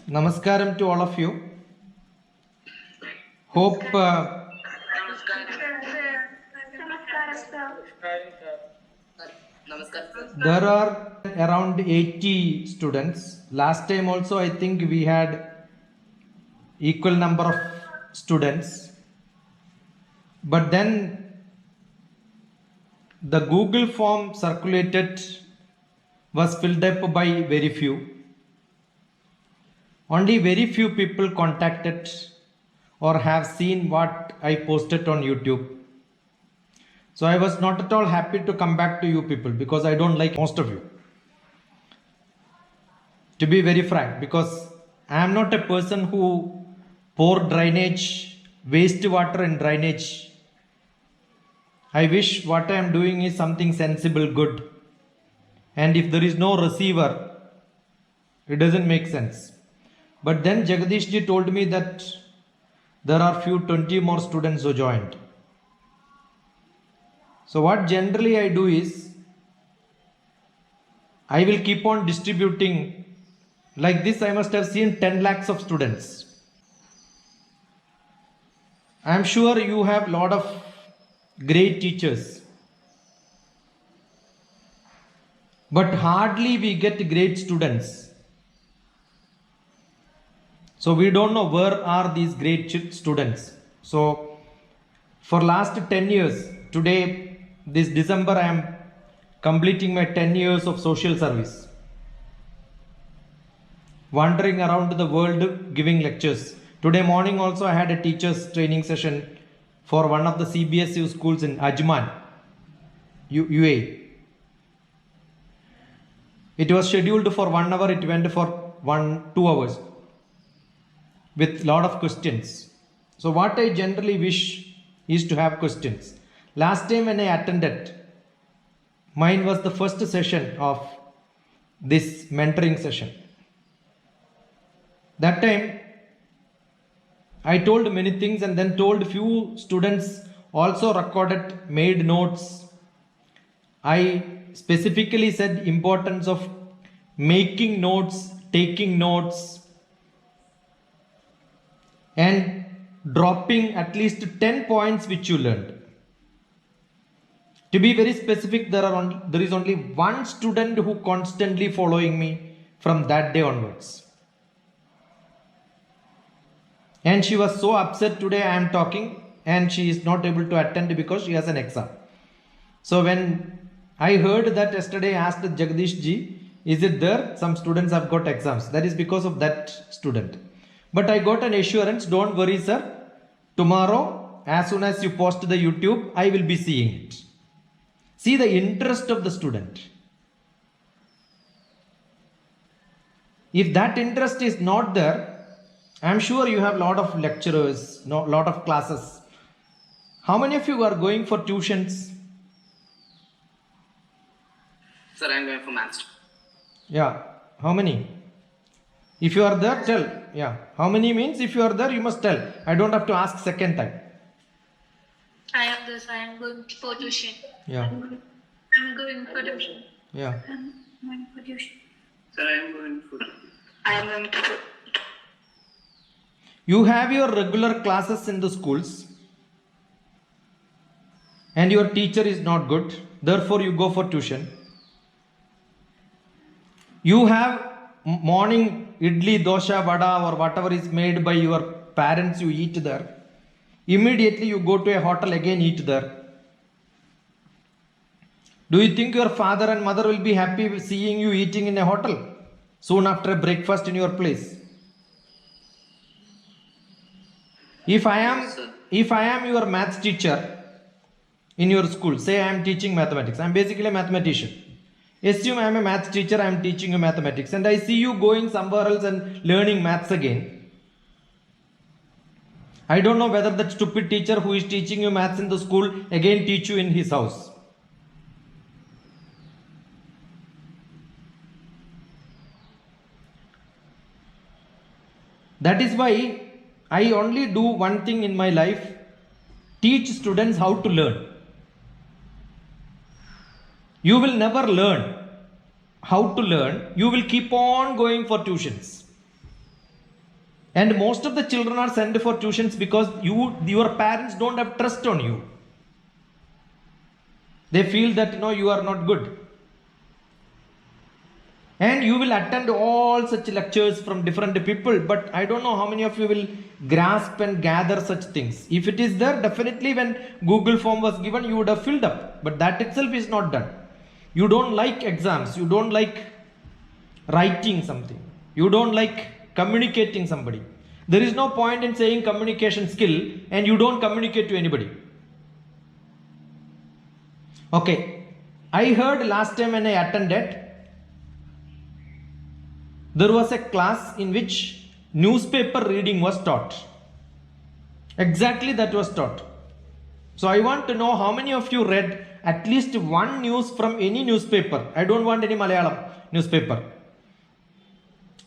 Namaskaram to all of you. Hope there are around 80 students. Last time also I think we had equal number of students. But then the Google form circulated was filled up by very few. Only very few people contacted or have seen what I posted on YouTube. So I was not at all happy to come back to you people because I don't like most of you. To be very frank, because I am not a person who pour drainage, wastewater in drainage. I wish what I am doing is something sensible, good. And if there is no receiver, it doesn't make sense. But then Jagadish ji told me that there are 20 more students who joined. So what generally I do is, I will keep on distributing. Like this I must have seen 10 lakhs of students. I am sure you have lot of great teachers. But hardly we get great students. So we don't know where are these great students. So for last 10 years, today, this December, I am completing my 10 years of social service. Wandering around the world giving lectures. Today morning also I had a teachers training session for one of the CBSU schools in Ajman, UAE. It was scheduled for 1 hour, it went for 2 hours with lot of questions. So what I generally wish is to have questions. Last time when I attended, mine was the first session of this mentoring session. That time I told many things and then told few students also recorded, made notes. I specifically said importance of making notes, taking notes, and dropping at least 10 points which you learned. To be very specific, there is only one student who constantly following me from that day onwards. And she was so upset today I am talking and she is not able to attend because she has an exam. So when I heard that yesterday, I asked Jagadish ji, is it there? Some students have got exams. That is because of that student. But I got an assurance, don't worry sir. Tomorrow, as soon as you post the YouTube, I will be seeing it. See the interest of the student. If that interest is not there, I am sure you have lot of lecturers, lot of classes. How many of you are going for tuitions? Sir, I am going for maths. Yeah. How many? If you are there, tell. Yeah. How many means if you are there, you must tell. I don't have to ask second time. I am this. I am going for tuition. Yeah. I'm going for tuition. Yeah. I'm going for tuition. Sir, I am going for. I am going to. You have your regular classes in the schools and your teacher is not good. Therefore, you go for tuition. You have morning idli, dosha, vada or whatever is made by your parents, you eat there. Immediately you go to a hotel, again eat there. Do you think your father and mother will be happy seeing you eating in a hotel soon after a breakfast in your place? If I am your maths teacher in your school, say I am teaching mathematics, I am basically a mathematician. Assume I am a maths teacher, I am teaching you mathematics and I see you going somewhere else and learning maths again. I don't know whether that stupid teacher who is teaching you maths in the school again teach you in his house. That is why I only do one thing in my life, teach students how to learn. You will never learn how to learn. You will keep on going for tuitions. And most of the children are sent for tuitions because your parents don't have trust on you. They feel that you are not good. And you will attend all such lectures from different people, but I don't know how many of you will grasp and gather such things. If it is there, definitely when Google form was given, you would have filled up, but that itself is not done. You don't like exams, you don't like writing something, you don't like communicating somebody. There is no point in saying communication skill and you don't communicate to anybody. Okay, I heard last time when I attended, there was a class in which newspaper reading was taught. Exactly that was taught. So I want to know how many of you read at least one news from any newspaper. I don't want any Malayalam newspaper.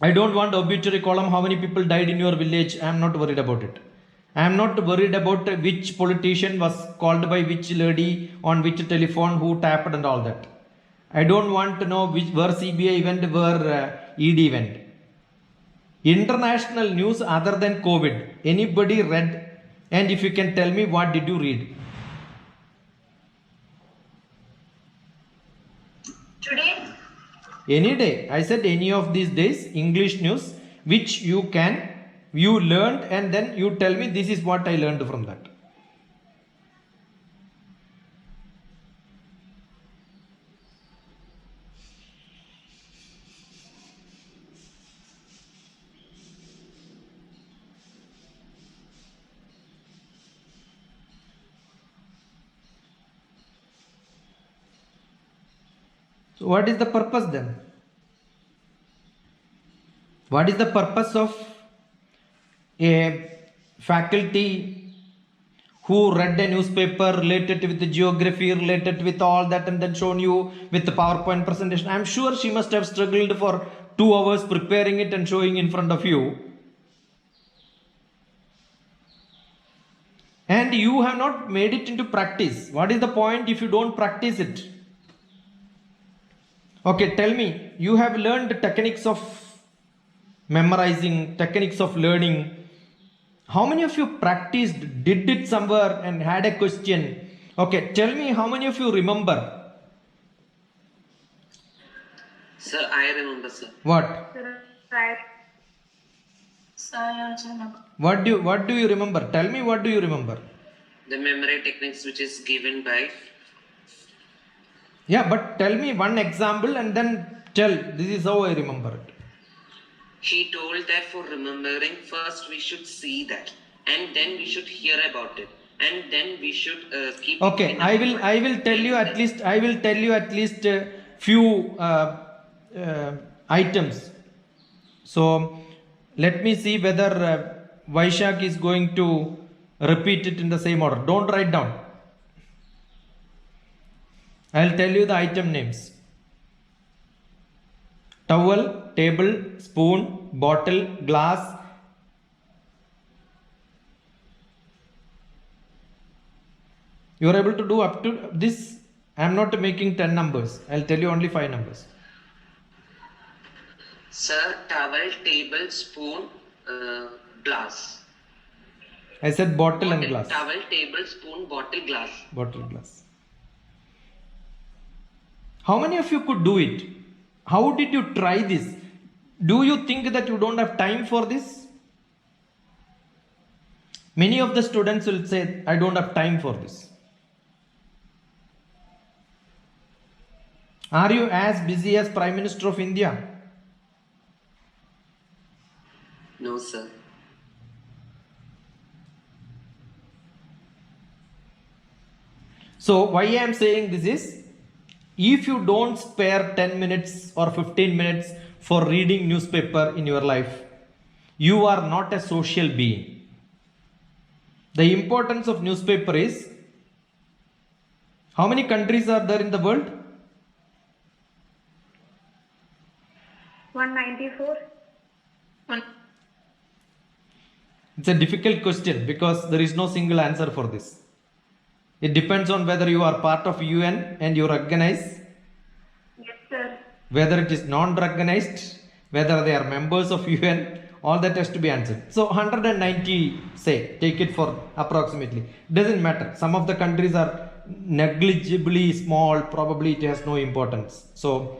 I don't want obituary column how many people died in your village. I am not worried about it. I am not worried about which politician was called by which lady on which telephone, who tapped and all that. I don't want to know where CBI went, where ED went. International news other than COVID. Anybody read? And if you can tell me, what did you read? Today, Any day. I said any of these days, English news, which you learned, and then you tell me this is what I learned from that. So what is the purpose then? What is the purpose of a faculty who read a newspaper related with the geography, related with all that, and then shown you with the PowerPoint presentation? I'm sure she must have struggled for 2 hours preparing it and showing in front of you. And you have not made it into practice. What is the point if you don't practice it? Okay, tell me, you have learned techniques of memorizing, techniques of learning. How many of you practiced, did it somewhere and had a question? Okay, tell me how many of you remember? Sir, I remember, sir. What? right. So I also know. What do you remember? Tell me, what do you remember? The memory techniques which is given by. Yeah, but tell me one example and then tell, this is how I remember it. He told that for remembering, first we should see that, and then we should hear about it, and then we should keep. Okay, I will tell you at least few items. So let me see whether Vaishak is going to repeat it in the same order. Don't write down. I'll tell you the item names. Towel, table, spoon, bottle, glass. You are able to do up to this. I am not making 10 numbers. I'll tell you only 5 numbers. Sir, towel, table, spoon, glass. I said bottle and glass. Towel, table, spoon, bottle, glass. Bottle, glass. How many of you could do it? How did you try this? Do you think that you don't have time for this? Many of the students will say, I don't have time for this. Are you as busy as Prime Minister of India? No, sir. So why I am saying this is, if you don't spare 10 minutes or 15 minutes for reading newspaper in your life, you are not a social being. The importance of newspaper is, how many countries are there in the world? 194. It's a difficult question because there is no single answer for this. It depends on whether you are part of UN and you recognize, Yes, sir. whether it is non-recognized, whether they are members of UN all that has to be answered. So 190, say, take it for approximately. Doesn't matter. Some of the countries are negligibly small, probably it has no importance. So,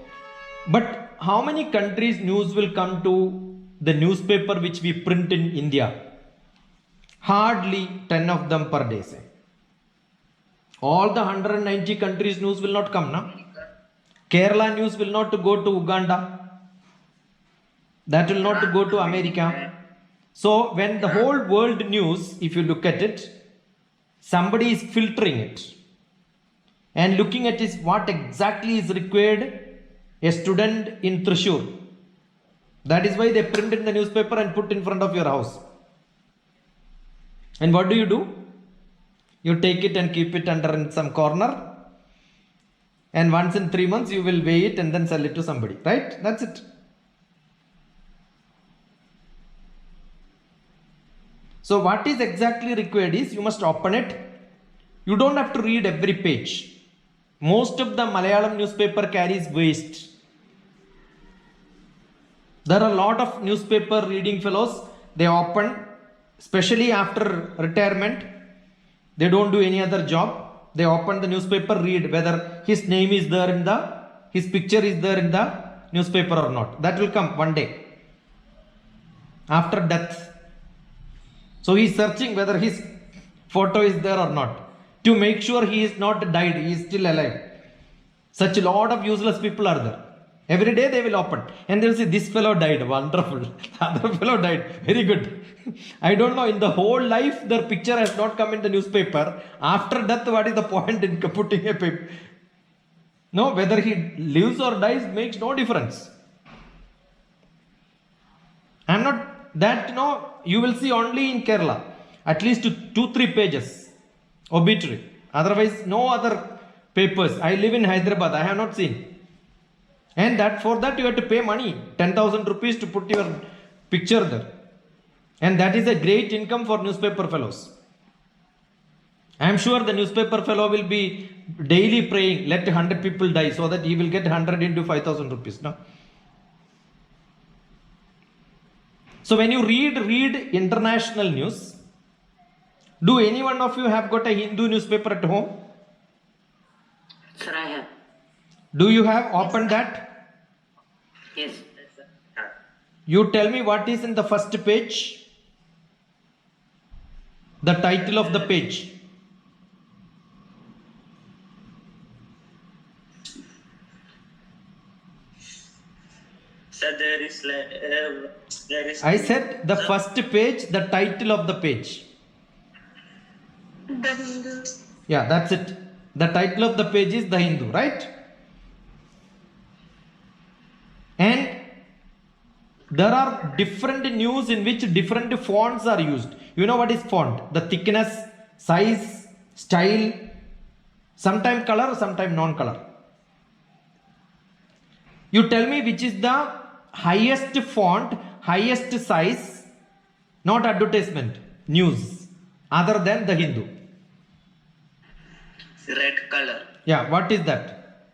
but how many countries news will come to the newspaper which we print in India? Hardly 10 of them per day, say. All the 190 countries news will not come now. Kerala news will not go to Uganda. That will not go to America. So when the whole world news, if you look at it, somebody is filtering it and looking at is what exactly is required. A student in Thrissur. That is why they print in the newspaper and put in front of your house. And what do? You take it and keep it under in some corner. And once in 3 months you will weigh it and then sell it to somebody. Right? That's it. So what is exactly required is you must open it. You don't have to read every page. Most of the Malayalam newspaper carries waste. There are a lot of newspaper reading fellows. They open, especially after retirement. They don't do any other job. They open the newspaper, read whether his name is there in his picture is there in the newspaper or not. That will come one day. After death. So he is searching whether his photo is there or not. To make sure he is not died, he is still alive. Such a lot of useless people are there. Every day they will open and they will say, this fellow died, wonderful. The other fellow died, very good. I don't know, in the whole life their picture has not come in the newspaper. After death, what is the point in putting a paper? No, whether he lives or dies makes no difference. I am not that, you will see only in Kerala, at least 2-3 pages, obituary. Otherwise, no other papers. I live in Hyderabad, I have not seen. And that for that you have to pay money, 10,000 rupees to put your picture there. And that is a great income for newspaper fellows. I am sure the newspaper fellow will be daily praying, let 100 people die so that he will get 100 into 5,000 rupees. No? So when you read international news, do any one of you have got a Hindu newspaper at home? Sir, I have. Do you have opened that? Yes. You tell me what is in the first page. The title of the page. Sir, there is. I said the first page, the title of the page. The Hindu. Yeah, that's it. The title of the page is The Hindu, right? And there are different news in which different fonts are used. You know what is font? The thickness, size, style, sometime color, sometime non-color. You tell me which is the highest font, highest size, not advertisement, news, other than The Hindu. Red color. Yeah, what is that?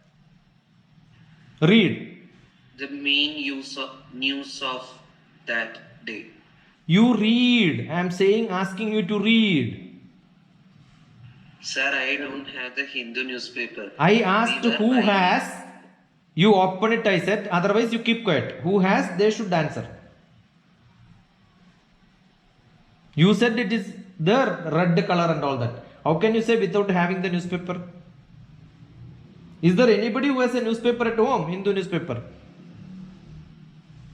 Read. The main news of that day. You read. I am saying, asking you to read. Sir, I don't have the Hindu newspaper. I asked We were who buying- has. You open it, I said. Otherwise, you keep quiet. Who has, they should answer. You said it is there, red color and all that. How can you say without having the newspaper? Is there anybody who has a newspaper at home, Hindu newspaper?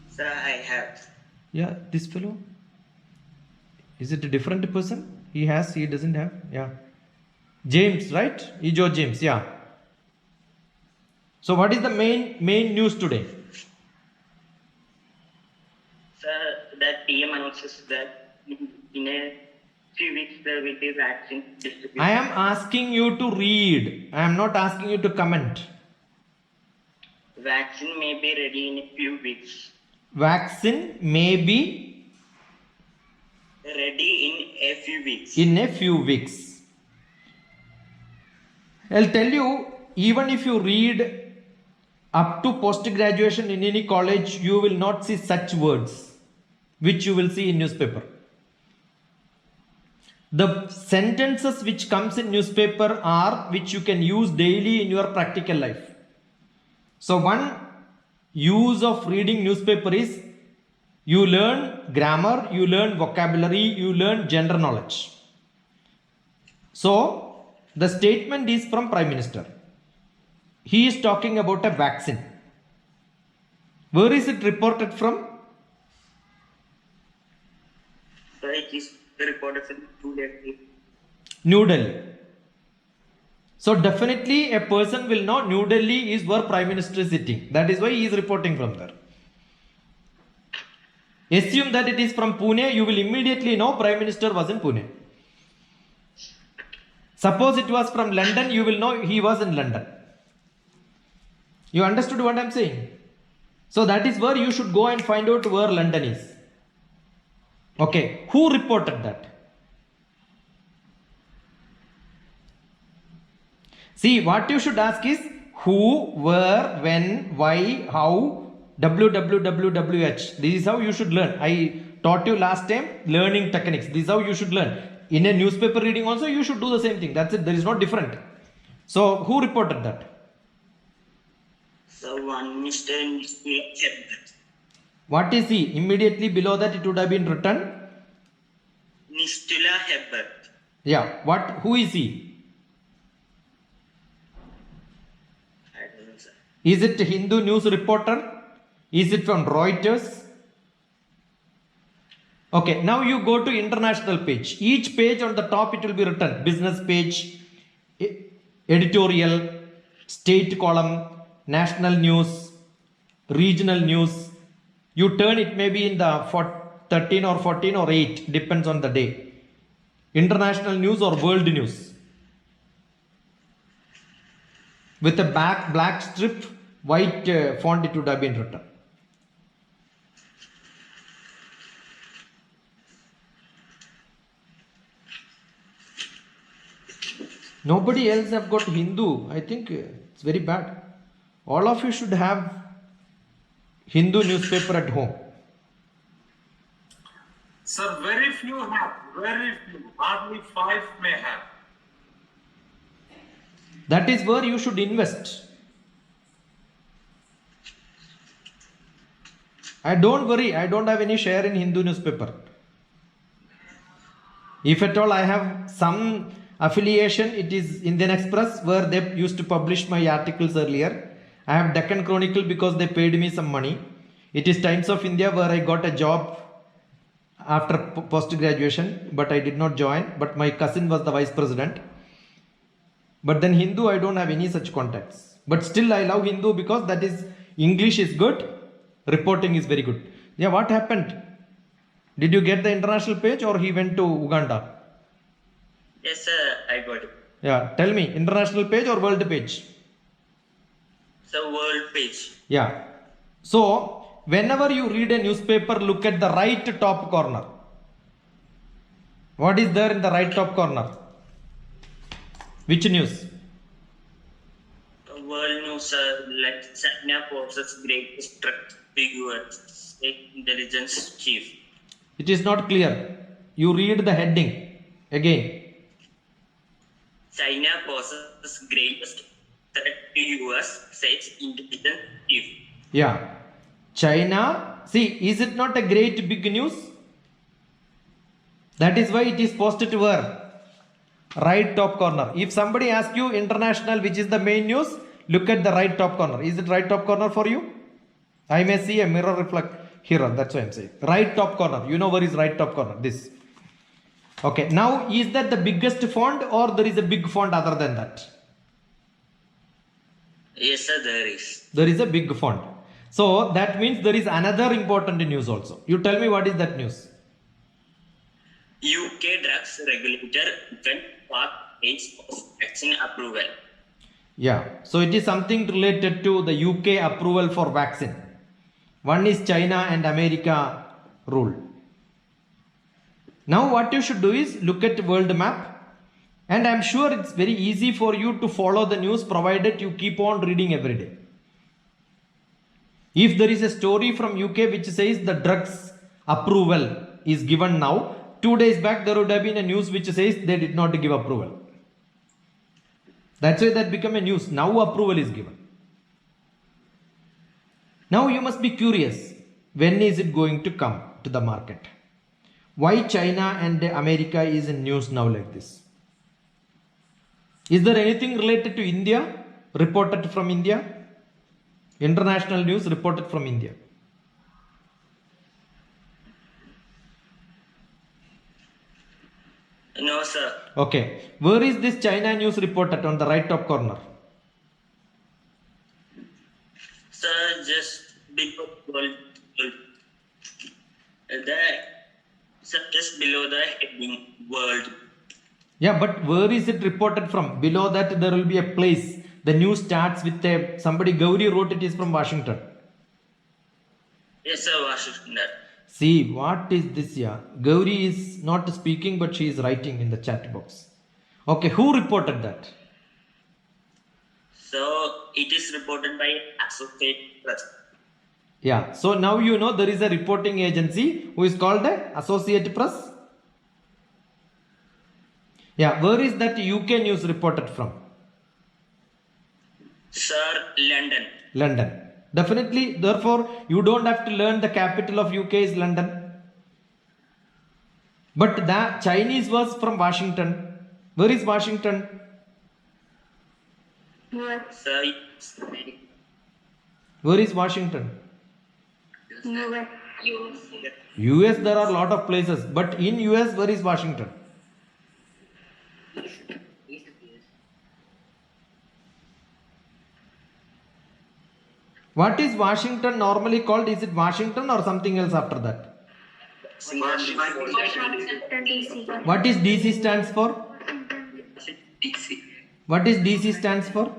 Sir, I have. Yeah, this fellow. Is it a different person? He has, he doesn't have. Yeah. James, right? Ijo James, yeah. So what is the main news today? Sir, that PM announces that in a few weeks there will be vaccine distribution. I am asking you to read. I am not asking you to comment. Vaccine may be ready in a few weeks. Vaccine may be Ready in a few weeks. in a few weeks. I'll tell you, even if you read up to post graduation in any college, you will not see such words. which you will see in newspaper. The sentences which comes in newspaper are which you can use daily in your practical life. So one use of reading newspaper is you learn grammar, you learn vocabulary, you learn general knowledge. So the statement is from Prime Minister. He is talking about a vaccine. Where is it reported from? So it is reported from New Delhi. So definitely a person will know New Delhi is where Prime Minister is sitting. That is why he is reporting from there. Assume that it is from Pune, you will immediately know Prime Minister was in Pune. Suppose it was from London, you will know he was in London. You understood what I am saying? So that is where you should go and find out where London is. Okay, who reported that? See, what you should ask is who, where, when, why, how, WWWWH. This is how you should learn. I taught you last time learning techniques. This is how you should learn. In a newspaper reading also you should do the same thing. That's it. There is no different. So who reported that? So one Mr. Herbert. What is he? Immediately below that it would have been written. Nistula Herbert. Yeah. What? Who is he? I don't know, sir. Is it Hindu news reporter? Is it from Reuters? Okay, now you go to international page. Each page on the top it will be written business page, editorial, state column, national news, regional news. You turn it maybe in the 13 or 14 or 8, depends on the day. International news or world news. With a black strip, white font it would have been written. Nobody else have got Hindu. I think it's very bad. All of you should have Hindu newspaper at home. Sir, very few have. Very few. Hardly 5 may have. That is where you should invest. Don't worry, I don't have any share in Hindu newspaper. If at all I have some affiliation, it is Indian Express where they used to publish my articles earlier. I have Deccan Chronicle because they paid me some money. It is Times of India where I got a job after post-graduation, but I did not join. But my cousin was the vice president. But then Hindu, I don't have any such contacts. But still I love Hindu because that is, English is good, reporting is very good. Yeah, what happened? Did you get the international page or he went to Uganda? Yes, sir, I got it. Yeah, tell me, international page or world page? The world page. Yeah. So, whenever you read a newspaper, look at the right top corner. What is there in the right top corner? Which news? The world news, like China poses greatest threat to US intelligence chief. It is not clear. You read the heading again. China poses greatest threat to US, says intelligence chief. Yeah. China. See, is it not a great big news? That is why it is posted where? Right top corner. If somebody asks you international, which is the main news, look at the right top corner. Is it right top corner for you? I may see a mirror reflect here. That's why I'm saying. Right top corner. You know where is right top corner? This. Okay. Now, is that the biggest font or there is a big font other than that? Yes, sir, there is. There is a big font. So that means there is another important news also. You tell me what is that news? UK drugs regulator went past age of vaccine approval. Yeah. So it is something related to the UK approval for vaccine. One is China and America rule. Now what you should do is look at world map. And I'm sure it's very easy for you to follow the news provided you keep on reading every day. If there is a story from UK which says the drugs approval is given now. 2 days back there would have been a news which says they did not give approval. That's why that became a news. Now approval is given. Now you must be curious, when is it going to come to the market? Why China and America is in news now like this? Is there anything related to India reported from India? International news reported from India. No, sir. Okay. Where is this China news reported on the right top corner? Sir, just below world. Sir, just below the heading world. Yeah, but where is it reported from? Below that there will be a place. The news starts with somebody, Gauri wrote it is from Washington. Yes, sir, Washington. See, what is this? Yeah, Gauri is not speaking, but she is writing in the chat box. Okay, who reported that? So it is reported by Associated Press. Yeah, so now you know there is a reporting agency who is called the Associated Press. Yeah, where is that UK news reported from? Sir, London. London. Definitely, therefore, you don't have to learn the capital of UK is London. But the Chinese was from Washington. Where is Washington? Sir, Where is Washington? US. US, there are a lot of places. But in US, where is Washington? What is Washington normally called? Is it Washington or something else after that? Washington DC. What is DC stands for? What is DC stands for?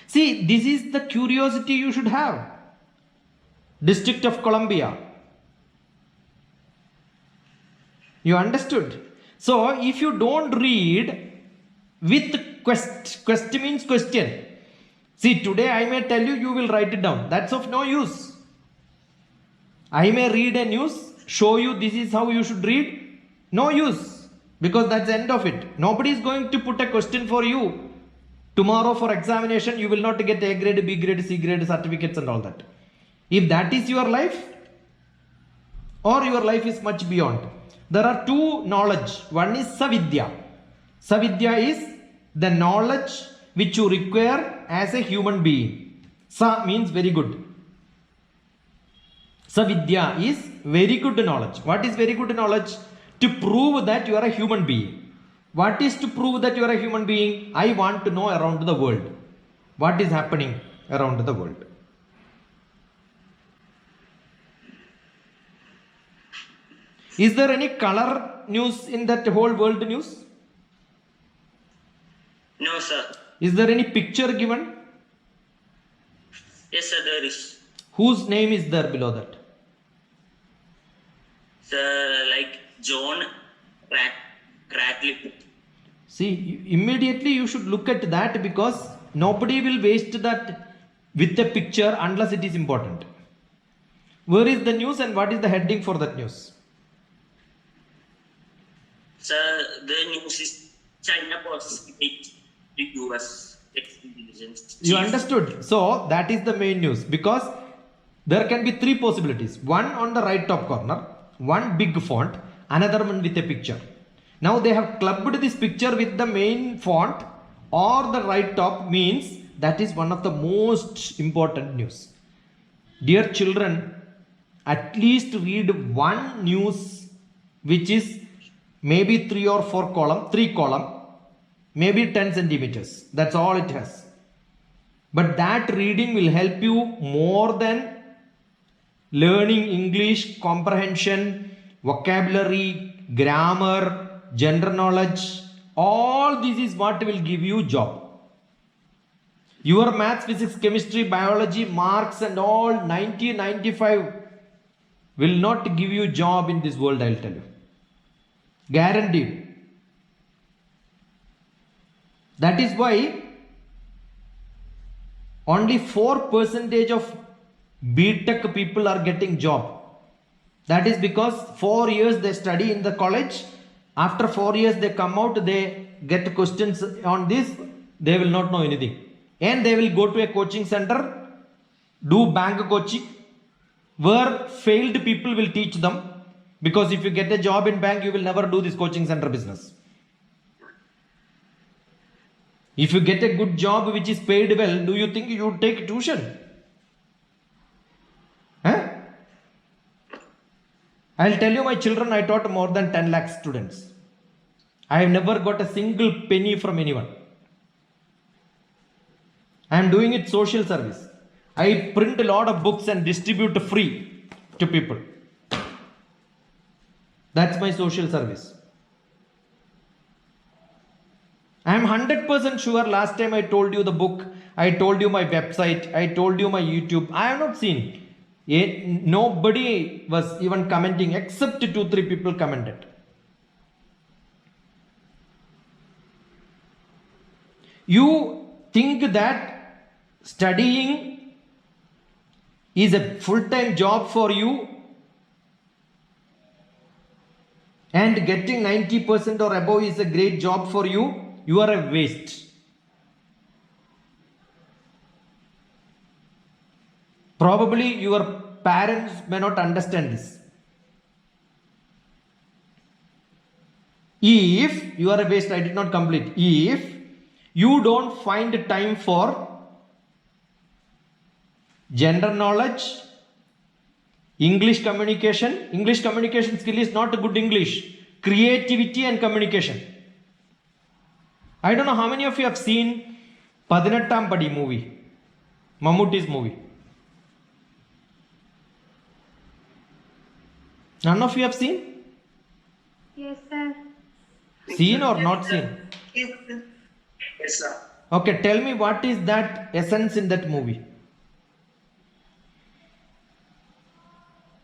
See, this is the curiosity you should have. District of Columbia. You understood? So, if you don't read with quest means question. See, today I may tell you, you will write it down. That's of no use. I may read a news, show you this is how you should read. No use. Because that's the end of it. Nobody is going to put a question for you. Tomorrow for examination, you will not get A grade, B grade, C grade certificates and all that. If that is your life, or your life is much beyond. There are two knowledge. One is Savidya. Savidya is the knowledge which you require as a human being. Sa means very good. Savidya is very good knowledge. What is very good knowledge? To prove that you are a human being. What is to prove that you are a human being? I want to know around the world. What is happening around the world? Is there any color news in that whole world news? no, sir. Is there any picture given? Yes, sir, there is. Whose name is there below that? Sir, like John Radcliffe. See, immediately you should look at that because nobody will waste that with a picture unless it is important. Where is the news and what is the heading for that news? Sir, the news is China poses it to US intelligence. You understood? So that is the main news because there can be three possibilities. One on the right top corner, one big font, another one with a picture. Now they have clubbed this picture with the main font or the right top means that is one of the most important news. Dear children, at least read one news which is maybe 3 or 4 column, 3 column, maybe 10 centimeters. That's all it has. But that reading will help you more than learning English, comprehension, vocabulary, grammar, general knowledge. All this is what will give you job. Your maths, physics, chemistry, biology, marks and all 90, 95 will not give you job in this world, I'll tell you. Guaranteed. That is why only 4% of BTech people are getting job. That is because 4 years they study in the college. After 4 years they come out, they get questions on this, they will not know anything. And they will go to a coaching center, do bank coaching, where failed people will teach them. Because if you get a job in bank, you will never do this coaching center business. If you get a good job which is paid well, do you think you would take tuition? Huh? I'll tell you, my children, I taught more than 10 lakh students. I have never got a single penny from anyone. I am doing it social service. I print a lot of books and distribute free to people. That's my social service. I am 100% sure last time I told you the book, I told you my website, I told you my YouTube. I have not seen. Nobody was even commenting except 2-3 people commented. You think that studying is a full-time job for you and getting 90% or above is a great job for you, you are a waste. Probably your parents may not understand this. If you are a waste, I did not complete. If you don't find time for general knowledge, English communication skill is not a good English, creativity and communication. I don't know how many of you have seen Padinattam Padi movie, Mammooty's movie. None of you have seen? Yes, sir. Seen or not seen? Yes, sir. Yes, sir. Okay, tell me what is that essence in that movie?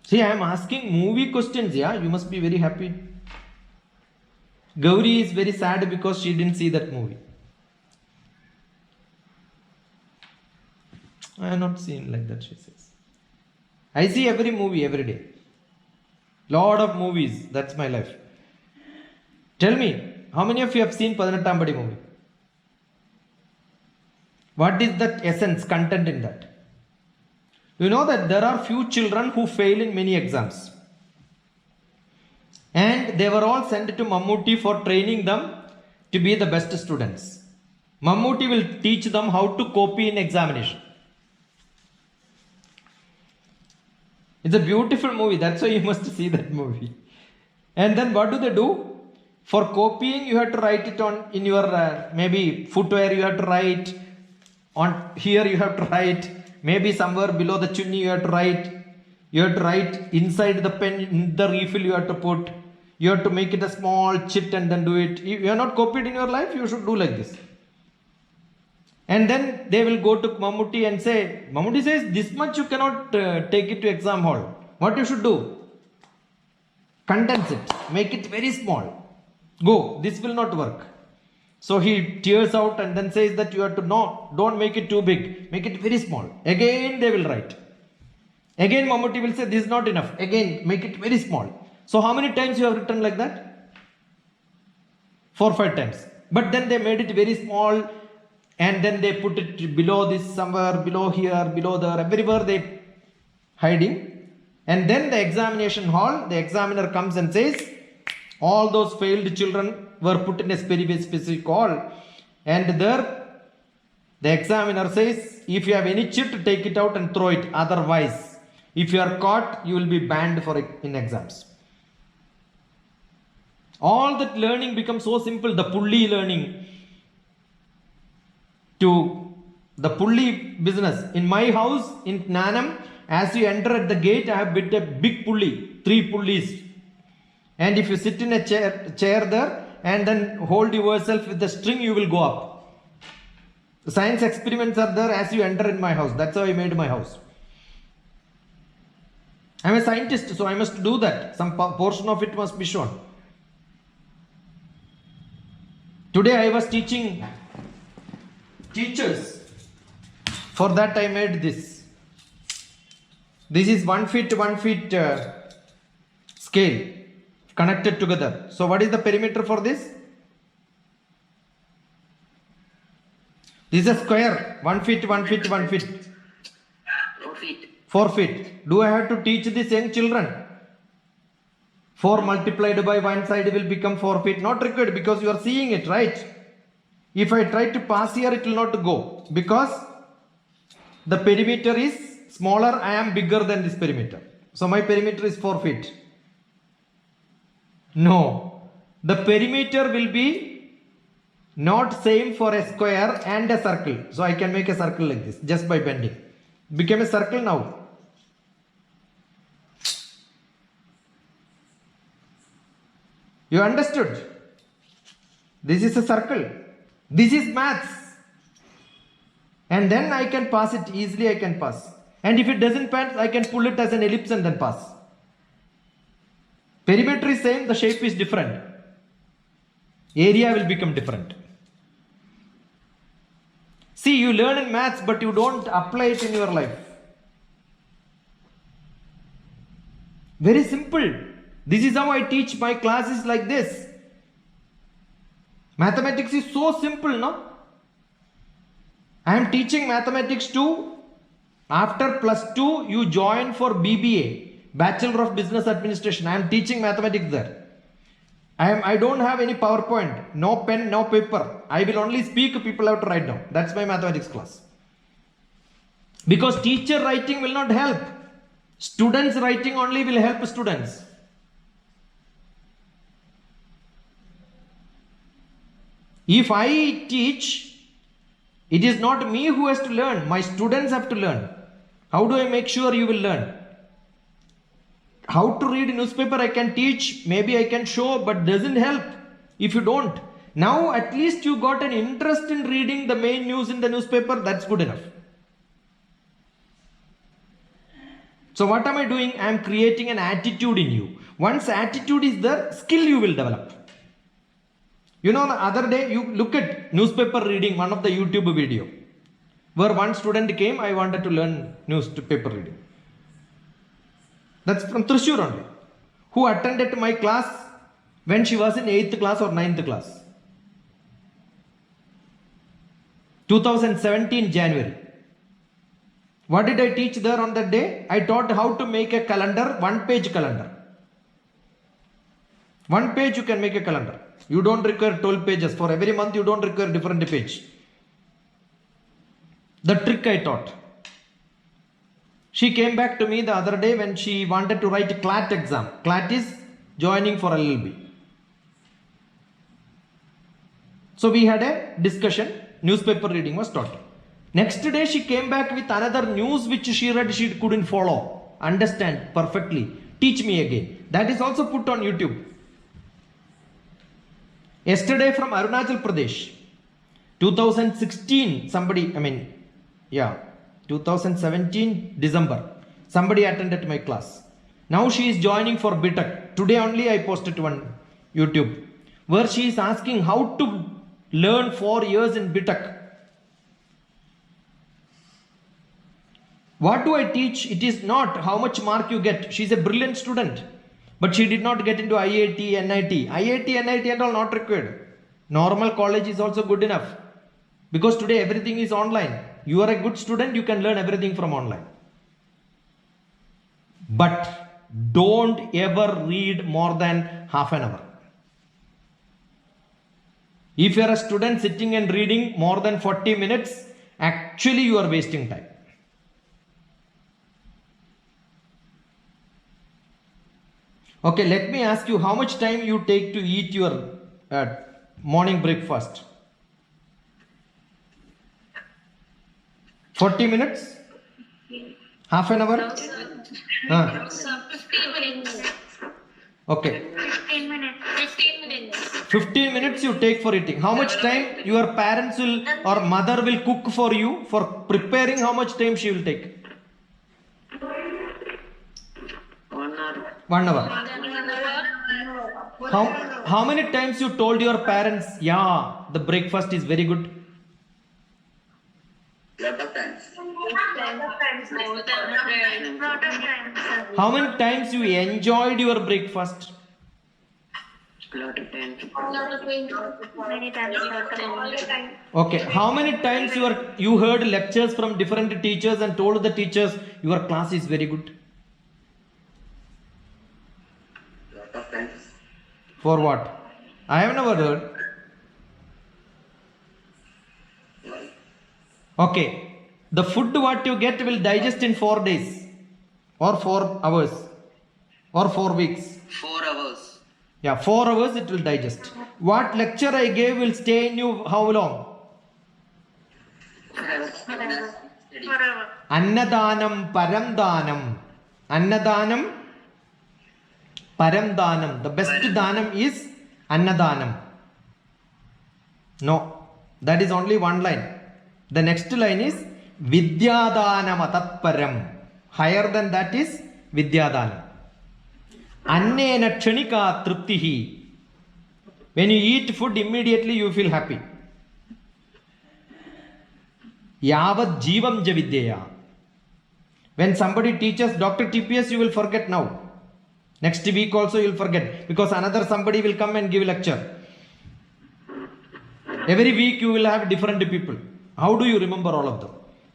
See, I am asking movie questions, yeah? You must be very happy. Gauri is very sad because she didn't see that movie. I have not seen like that, she says. I see every movie every day. Lot of movies, that's my life. Tell me, how many of you have seen Padinattam Padi movie? What is that essence, content in that? You know that there are few children who fail in many exams. And they were all sent to Mammootty for training them to be the best students. Mammootty will teach them how to copy in examination. It's a beautiful movie. That's why you must see that movie. And then what do? For copying, you have to write it on in your maybe footwear. You have to write on here. You have to write maybe somewhere below the chunni. You have to write. You have to write inside the pen. In the refill, you have to put. You have to make it a small chit and then do it. If you are not copied in your life, you should do like this. And then they will go to Mammootty and say, Mammootty says, this much you cannot take it to exam hall. What you should do? Condense it. Make it very small. Go. This will not work. So he tears out and then says that you have to, no, don't make it too big. Make it very small. Again they will write. Again Mammootty will say, this is not enough. Again, make it very small. So how many times you have written like that? 4 or 5 times. But then they made it very small. And then they put it below this, somewhere, below here, below there, everywhere they hiding. And then the examination hall, the examiner comes and says, all those failed children were put in a very specific hall. And there, the examiner says, if you have any chit, take it out and throw it. Otherwise, if you are caught, you will be banned for it in exams. All that learning becomes so simple. The pulley learning. To the pulley business. In my house in Nanam, as you enter at the gate, I have built a big pulley, 3 pulleys. And if you sit in a chair there and then hold yourself with the string, you will go up. The science experiments are there as you enter in my house. That's how I made my house. I am a scientist, so I must do that. Some portion of it must be shown. Today I was teaching teachers. For that I made this. This is 1 feet scale connected together. So what is the perimeter for this? This is a square. 1 feet. 4 feet. 4 feet. Do I have to teach these young children? 4 multiplied by one side will become 4 feet. Not required, because you are seeing it, right? If I try to pass here, it will not go, because the perimeter is smaller. I am bigger than this perimeter. So my perimeter is 4 feet. No. The perimeter will be not same for a square and a circle. So I can make a circle like this just by bending. Became a circle now. You understood? This is a circle. This is maths. And then I can pass it easily. I can pass. And if it doesn't pass, I can pull it as an ellipse and then pass. Perimeter is same, the shape is different. Area will become different. See, you learn in maths, but you don't apply it in your life. Very simple. This is how I teach my classes like this. Mathematics is so simple, no? I am teaching mathematics to, after +2, you join for BBA, Bachelor of Business Administration. I am teaching mathematics there. I don't have any PowerPoint, no pen, no paper. I will only speak, people have to write down. That's my mathematics class. Because teacher writing will not help. Students writing only will help students. If I teach, it is not me who has to learn. My students have to learn. How do I make sure you will learn? How to read a newspaper I can teach, maybe I can show, but doesn't help if you don't. Now at least you got an interest in reading the main news in the newspaper. That's good enough. So what am I doing? I am creating an attitude in you. Once attitude is there, skill you will develop. You know, the other day you look at newspaper reading, one of the YouTube video, where one student came, I wanted to learn newspaper reading. That's from Thrissur only. Who attended my class when she was in 8th class or 9th class. 2017 January. What did I teach there on that day? I taught how to make a calendar, 1-page calendar. 1 page you can make a calendar. You don't require 12 pages. For every month you don't require different page. The trick I taught. She came back to me the other day when she wanted to write a CLAT exam. CLAT is joining for LLB. So we had a discussion. Newspaper reading was taught. Next day she came back with another news which she read, she couldn't follow, understand perfectly. Teach me again. That is also put on YouTube. Yesterday from Arunachal Pradesh, 2016, 2017 December, somebody attended my class. Now she is joining for BTech. Today only I posted one YouTube where she is asking how to learn 4 years in BTech. What do I teach? It is not how much mark you get. She is a brilliant student. But she did not get into IIT, NIT. IIT, NIT and all not required. Normal college is also good enough. Because today everything is online. You are a good student, you can learn everything from online. But don't ever read more than half an hour. If you are a student sitting and reading more than 40 minutes, actually you are wasting time. Okay, let me ask you, how much time you take to eat your morning breakfast? 40 minutes? Half an hour? No, sir. 15 minutes. Okay. 15 minutes. 15 minutes. 15 minutes you take for eating. How much time your parents will or mother will cook for you for preparing? How much time she will take? 1 hour. 1 hour. How many times you told your parents, yeah, the breakfast is very good? Lot of times. times. More than times. Lot of times, sir. How many times you enjoyed your breakfast? Lot of times. Many times, sir. Okay. How many times you heard lectures from different teachers and told the teachers your class is very good? Lot of times. For what? I have never heard. Okay. The food what you get will digest in 4 days or 4 hours or 4 weeks. 4 hours. Yeah, 4 hours it will digest. What lecture I gave will stay in you how long? Forever. Forever. Annadanam Paramdanam. Annadanam Paramdanam. The best danam is Annadanam. No, that is only one line. The next line is Vidyadanam Atatparam. Higher than that is Vidyadanam. Annena Kshanika Truptihi. When you eat food, immediately you feel happy. Yavad Jivam Javidya. When somebody teaches Dr. TPS, you will forget now. Next week also you will forget because another somebody will come and give a lecture. Every week you will have different people. How do you remember all of them?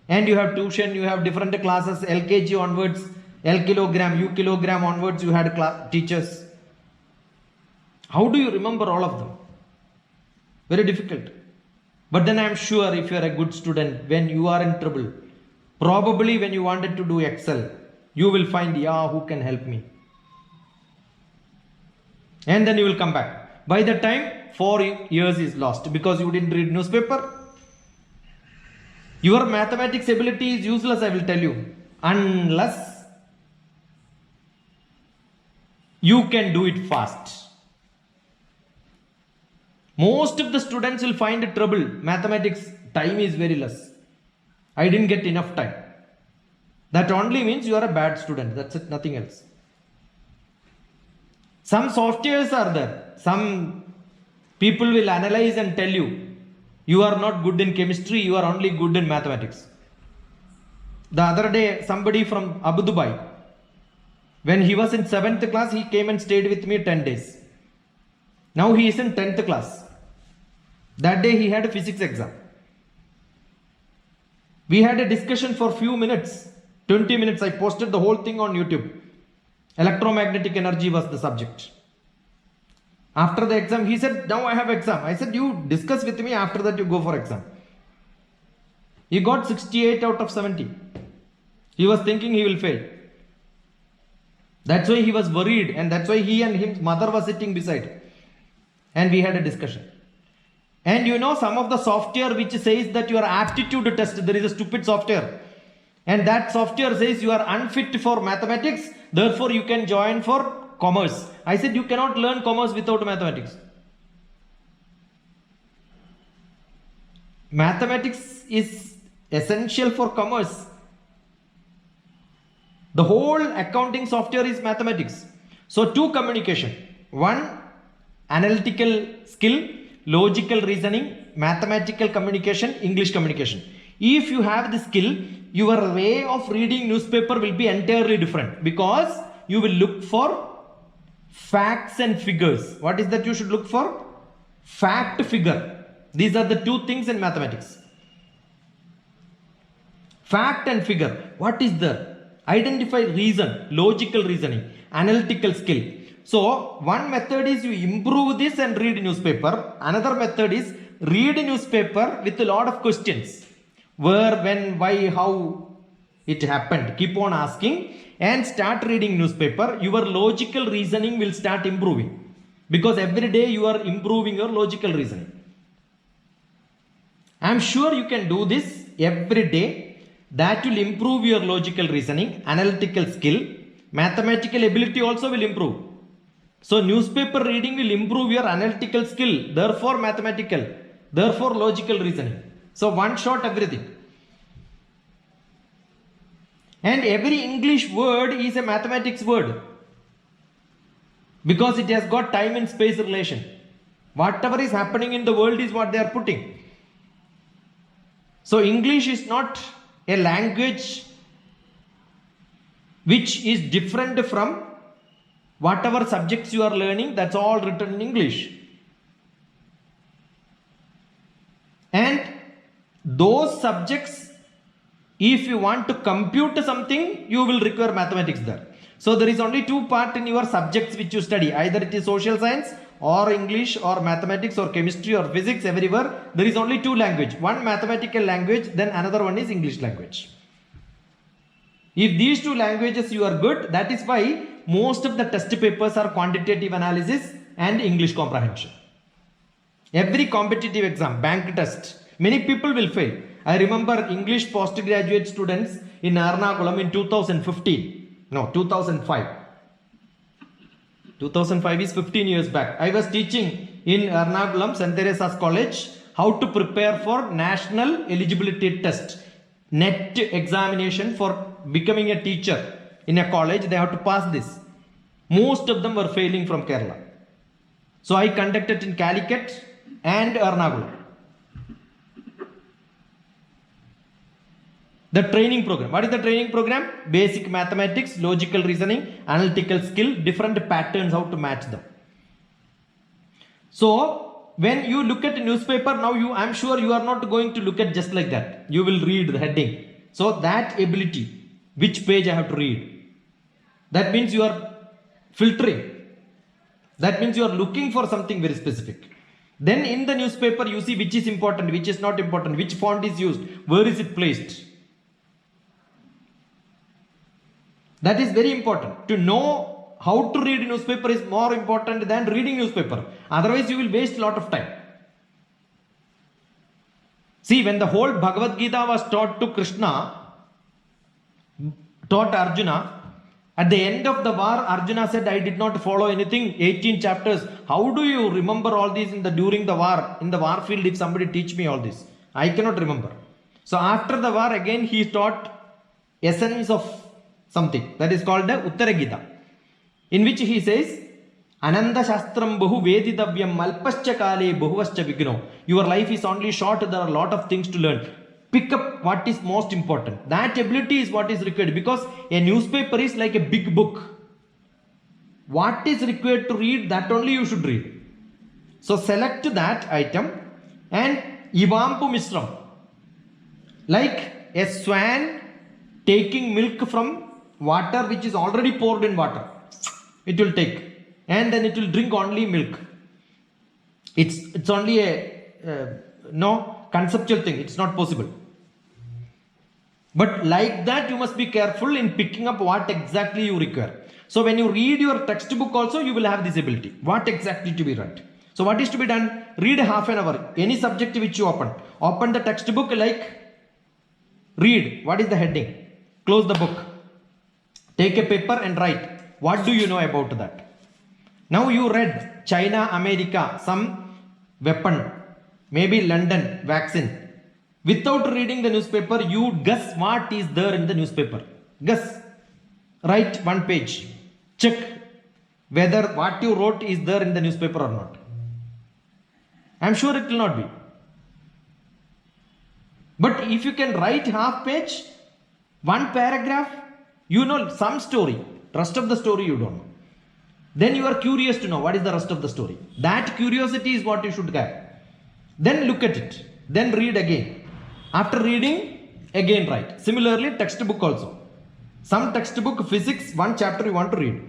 And you have tuition, you have different classes, LKG onwards, L kilogram, U kilogram onwards, you had teachers. How do you remember all of them? Very difficult. But then I am sure if you are a good student, when you are in trouble, probably when you wanted to do Excel, you will find, yeah, who can help me? And then you will come back. By the time 4 years is lost because you didn't read newspaper. Your mathematics ability is useless, I will tell you, unless you can do it fast. Most of the students will find trouble. Mathematics time is very less. I didn't get enough time. That only means you are a bad student. That's it, nothing else. Some softwares are there. Some people will analyze and tell you are not good in chemistry, you are only good in mathematics. The other day, somebody from Abu Dhabi, when he was in 7th class, he came and stayed with me 10 days. Now he is in 10th class. That day he had a physics exam. We had a discussion for few minutes, 20 minutes. I posted the whole thing on YouTube. Electromagnetic energy was the subject. After the exam, he said, now I have exam. I said, you discuss with me, after that you go for exam. He got 68 out of 70. He was thinking he will fail. That's why he was worried, and that's why he and his mother was sitting beside. And we had a discussion. And you know, some of the software which says that your aptitude test, there is a stupid software. And that software says you are unfit for mathematics, therefore you can join for commerce. I said, you cannot learn commerce without mathematics. Mathematics is essential for commerce. The whole accounting software is mathematics. So, 2 communication. 1, analytical skill, logical reasoning, mathematical communication, English communication. If you have the skill, your way of reading newspaper will be entirely different because you will look for facts and figures. What is that you should look for? Fact, figure. These are the 2 things in mathematics. Fact and figure. What is the? Identify reason, logical reasoning, analytical skill. So, one method is you improve this and read newspaper. Another method is read newspaper with a lot of questions. Where, when, why, how it happened. Keep on asking and start reading newspaper. Your logical reasoning will start improving. Because every day you are improving your logical reasoning. I am sure you can do this every day. That will improve your logical reasoning, analytical skill, mathematical ability also will improve. So newspaper reading will improve your analytical skill, therefore mathematical, therefore logical reasoning. So one shot everything. And every English word is a mathematics word. Because it has got time and space relation. Whatever is happening in the world is what they are putting. So English is not a language which is different from whatever subjects you are learning, that's all written in English. And those subjects, if you want to compute something, you will require mathematics there. So there is only two parts in your subjects which you study. Either it is social science or English or mathematics or chemistry or physics, everywhere. There is only two language. One mathematical language, then another one is English language. If these two languages you are good, that is why most of the test papers are quantitative analysis and English comprehension. Every competitive exam, bank test, many people will fail. I remember English postgraduate students in Ernakulam in 2015. No, 2005. 2005 is 15 years back. I was teaching in Ernakulam, St. Teresa's College, how to prepare for national eligibility test. NET examination for becoming a teacher in a college. They have to pass this. Most of them were failing from Kerala. So I conducted in Calicut and Ernakulam. The training program. What is the training program? Basic mathematics, logical reasoning, analytical skill, different patterns, how to match them. So when you look at a newspaper, now I'm sure you are not going to look at just like that. You will read the heading. So that ability, which page I have to read. That means you are filtering. That means you are looking for something very specific. Then in the newspaper, you see which is important, which is not important, which font is used, where is it placed. That is very important. To know how to read newspaper is more important than reading newspaper. Otherwise, you will waste a lot of time. See, when the whole Bhagavad Gita was taught to Krishna, taught Arjuna, at the end of the war, Arjuna said, I did not follow anything, 18 chapters. How do you remember all these during the war? In the war field, if somebody teach me all this, I cannot remember. So after the war, again, he taught essence of something that is called the Uttara Gita, in which he says, Ananda Shastram Bahu Vedidavyam Malpascha Kale Bahuvascha Vigno. Your life is only short, there are a lot of things to learn. Pick up what is most important. That ability is what is required, because a newspaper is like a big book. What is required to read, that only you should read. So select that item and Ivampu Mishram. Like a swan taking milk from water which is already poured in water. It will take. And then it will drink only milk. It's only a no conceptual thing. It's not possible. But like that, you must be careful in picking up what exactly you require. So when you read your textbook also, you will have this ability. What exactly to be read. So what is to be done? Read half an hour. Any subject which you open. Open the textbook, like read. What is the heading? Close the book. Take a paper and write. What do you know about that? Now you read China, America, some weapon, maybe London, vaccine. Without reading the newspaper, you guess what is there in the newspaper. Guess. Write one page. Check whether what you wrote is there in the newspaper or not. I am sure it will not be. But if you can write half page, one paragraph, you know some story. Rest of the story you don't know. Then you are curious to know what is the rest of the story. That curiosity is what you should get. Then look at it. Then read again. After reading, again write. Similarly, textbook also. Some textbook, physics, one chapter you want to read.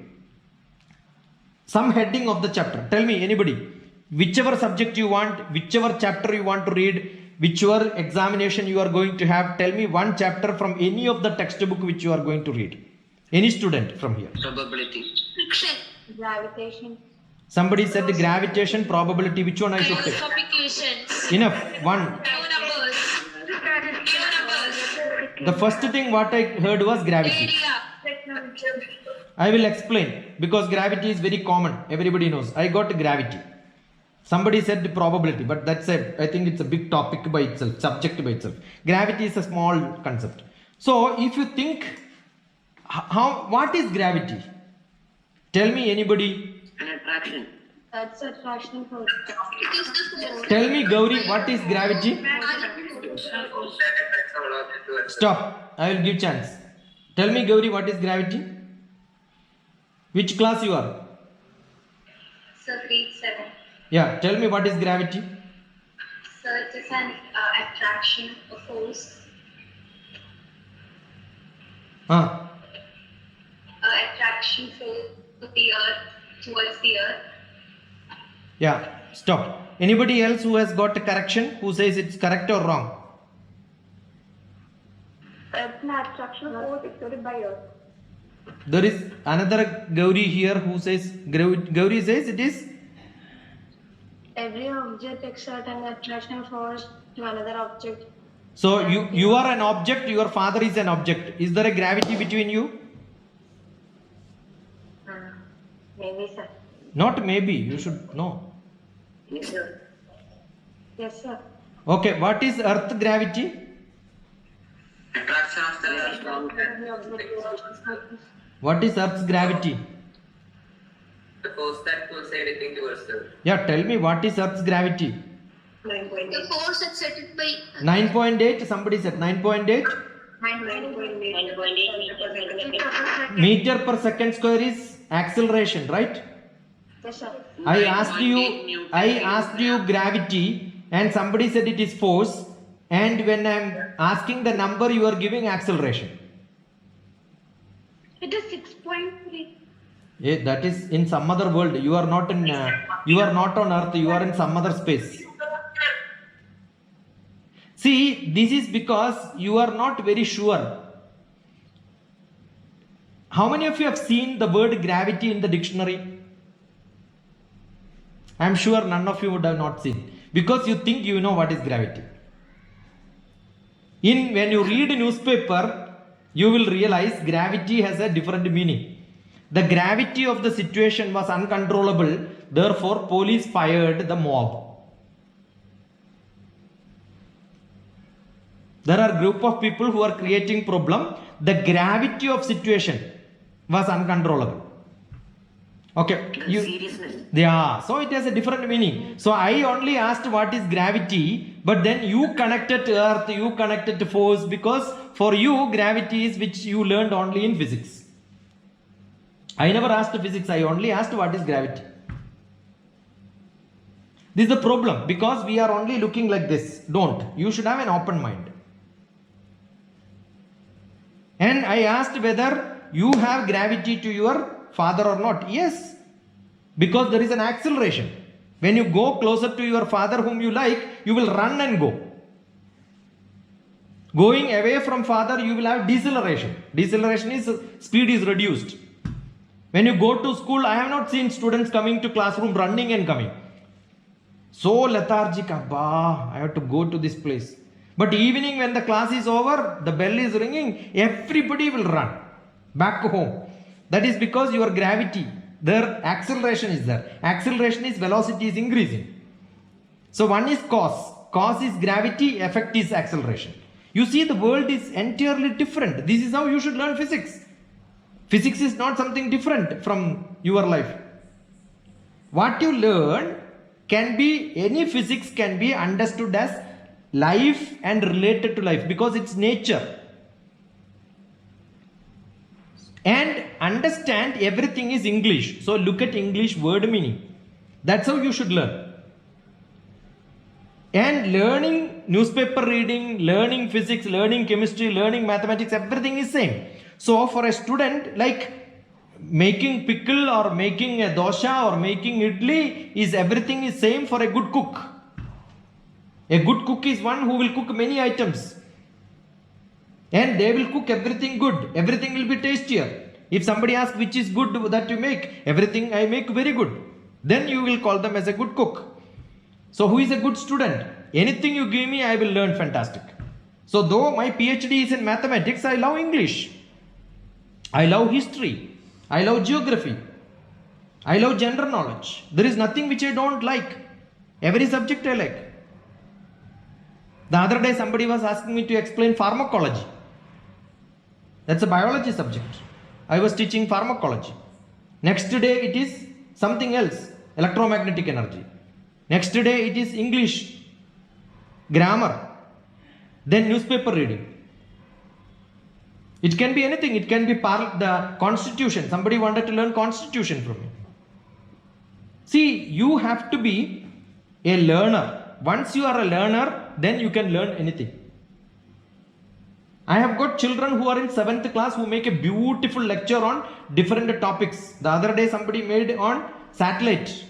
Some heading of the chapter. Tell me, anybody, whichever subject you want, whichever chapter you want to read, whichever examination you are going to have, tell me one chapter from any of the textbook which you are going to read. Any student from here. Probability. Friction. Gravitation. Somebody said the gravitation, probability. Which one I should take? Microscopic equations. Enough. One. Pure numbers. Pure numbers. The first thing what I heard was gravity. Area. I will explain, because gravity is very common. Everybody knows. I got gravity. Somebody said probability, but that's I think it's a big topic by itself, subject by itself. Gravity is a small concept. So if you think, what is gravity? Tell me, anybody. An attraction. That's attraction force. It is the force. Tell me, Gauri, what is gravity? Stop. I will give chance. Tell me, Gauri, what is gravity? Which class you are? Sir, grade 7. Yeah, tell me what is gravity? Sir, it is an attraction, a force, attraction for the earth towards the earth. Yeah, stop. Anybody else who has got a correction, who says it's correct or wrong? Earth's an attraction force exerted by Earth. There is another Gauri here who says, Gauri says it is? Every object exerts an attraction force to another object. So you are an object, your father is an object. Is there a gravity between you? Maybe, sir. Not maybe, you should know. Yes, sir. Yes, sir. Okay, what is earth gravity? Attraction of the Every object exerts. What is earth's gravity? the force that pulls everything towards the Yeah, tell me what is earth's gravity? 9.8. The force exerted by 9.8, somebody said 9.8 9.8 meter per second square is acceleration, right? Yes, sir. I asked you gravity and somebody said it is force, and when I am asking the number you are giving acceleration. It is 6.3. Yeah, that is in some other world. You are not in you are not on earth, you are in some other space. See, this is because you are not very sure. How many of you have seen the word gravity in the dictionary? I am sure none of you would have not seen, because you think you know what is gravity. When you read a newspaper, you will realize gravity has a different meaning. The gravity of the situation was uncontrollable, therefore police fired the mob. There are group of people who are creating problem. The gravity of situation was uncontrollable. Okay. seriousness. Yeah, so it has a different meaning. So I only asked what is gravity, but then you connected to earth, you connected to force, because for you gravity is which you learned only in physics. I never asked physics, I only asked what is gravity. This is the problem, because we are only looking like this. Don't. You should have an open mind. And I asked whether you have gravity to your father or not. Yes, because there is an acceleration. When you go closer to your father whom you like, you will run and go. Going away from father, you will have deceleration. Deceleration is speed is reduced. When you go to school, I have not seen students coming to classroom running and coming. So lethargic, Abba, I have to go to this place. But evening when the class is over, the bell is ringing, everybody will run back home. That is because your gravity, their acceleration is there. Acceleration is velocity is increasing. So one is cause. Cause is gravity, effect is acceleration. You see, the world is entirely different. This is how you should learn physics. Physics is not something different from your life. What you learn can be, any physics can be understood as life and related to life, because it's nature. And understand everything is English. So look at English word meaning. That's how you should learn. And learning newspaper reading, learning physics, learning chemistry, learning mathematics, everything is same. So for a student, like making pickle or making a dosha or making idli, is everything is same for a good cook. A good cook is one who will cook many items. And they will cook everything good. Everything will be tastier. If somebody asks which is good that you make, everything I make very good. Then you will call them as a good cook. So who is a good student? Anything you give me, I will learn fantastic. So though my PhD is in mathematics, I love English. I love history. I love geography. I love general knowledge. There is nothing which I don't like. Every subject I like. The other day somebody was asking me to explain pharmacology. That's a biology subject. I was teaching pharmacology. Next day it is something else, electromagnetic energy. Next day it is English, grammar, then newspaper reading. It can be anything. It can be the constitution. Somebody wanted to learn constitution from you. See, you have to be a learner. Once you are a learner, then you can learn anything. I have got children who are in 7th class who make a beautiful lecture on different topics. The other day somebody made on satellite.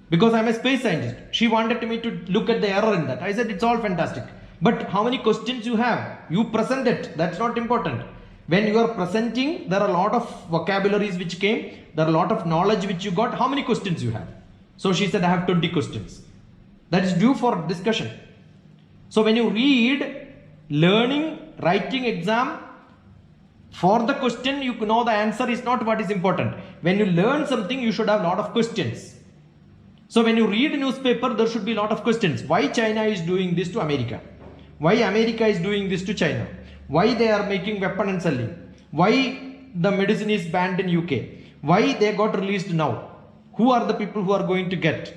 Because I'm a space scientist. She wanted me to look at the error in that. I said it's all fantastic. But how many questions you have? You present it. That's not important. When you are presenting, there are a lot of vocabularies which came. There are a lot of knowledge which you got. How many questions you have? So she said, I have 20 questions. That is due for discussion. So when you read, learning, writing exam, for the question you know the answer is not what is important. When you learn something, you should have a lot of questions. So when you read a newspaper, there should be a lot of questions. Why China is doing this to America? Why America is doing this to China? Why they are making weapon and selling? Why the medicine is banned in UK? Why they got released now? Who are the people who are going to get?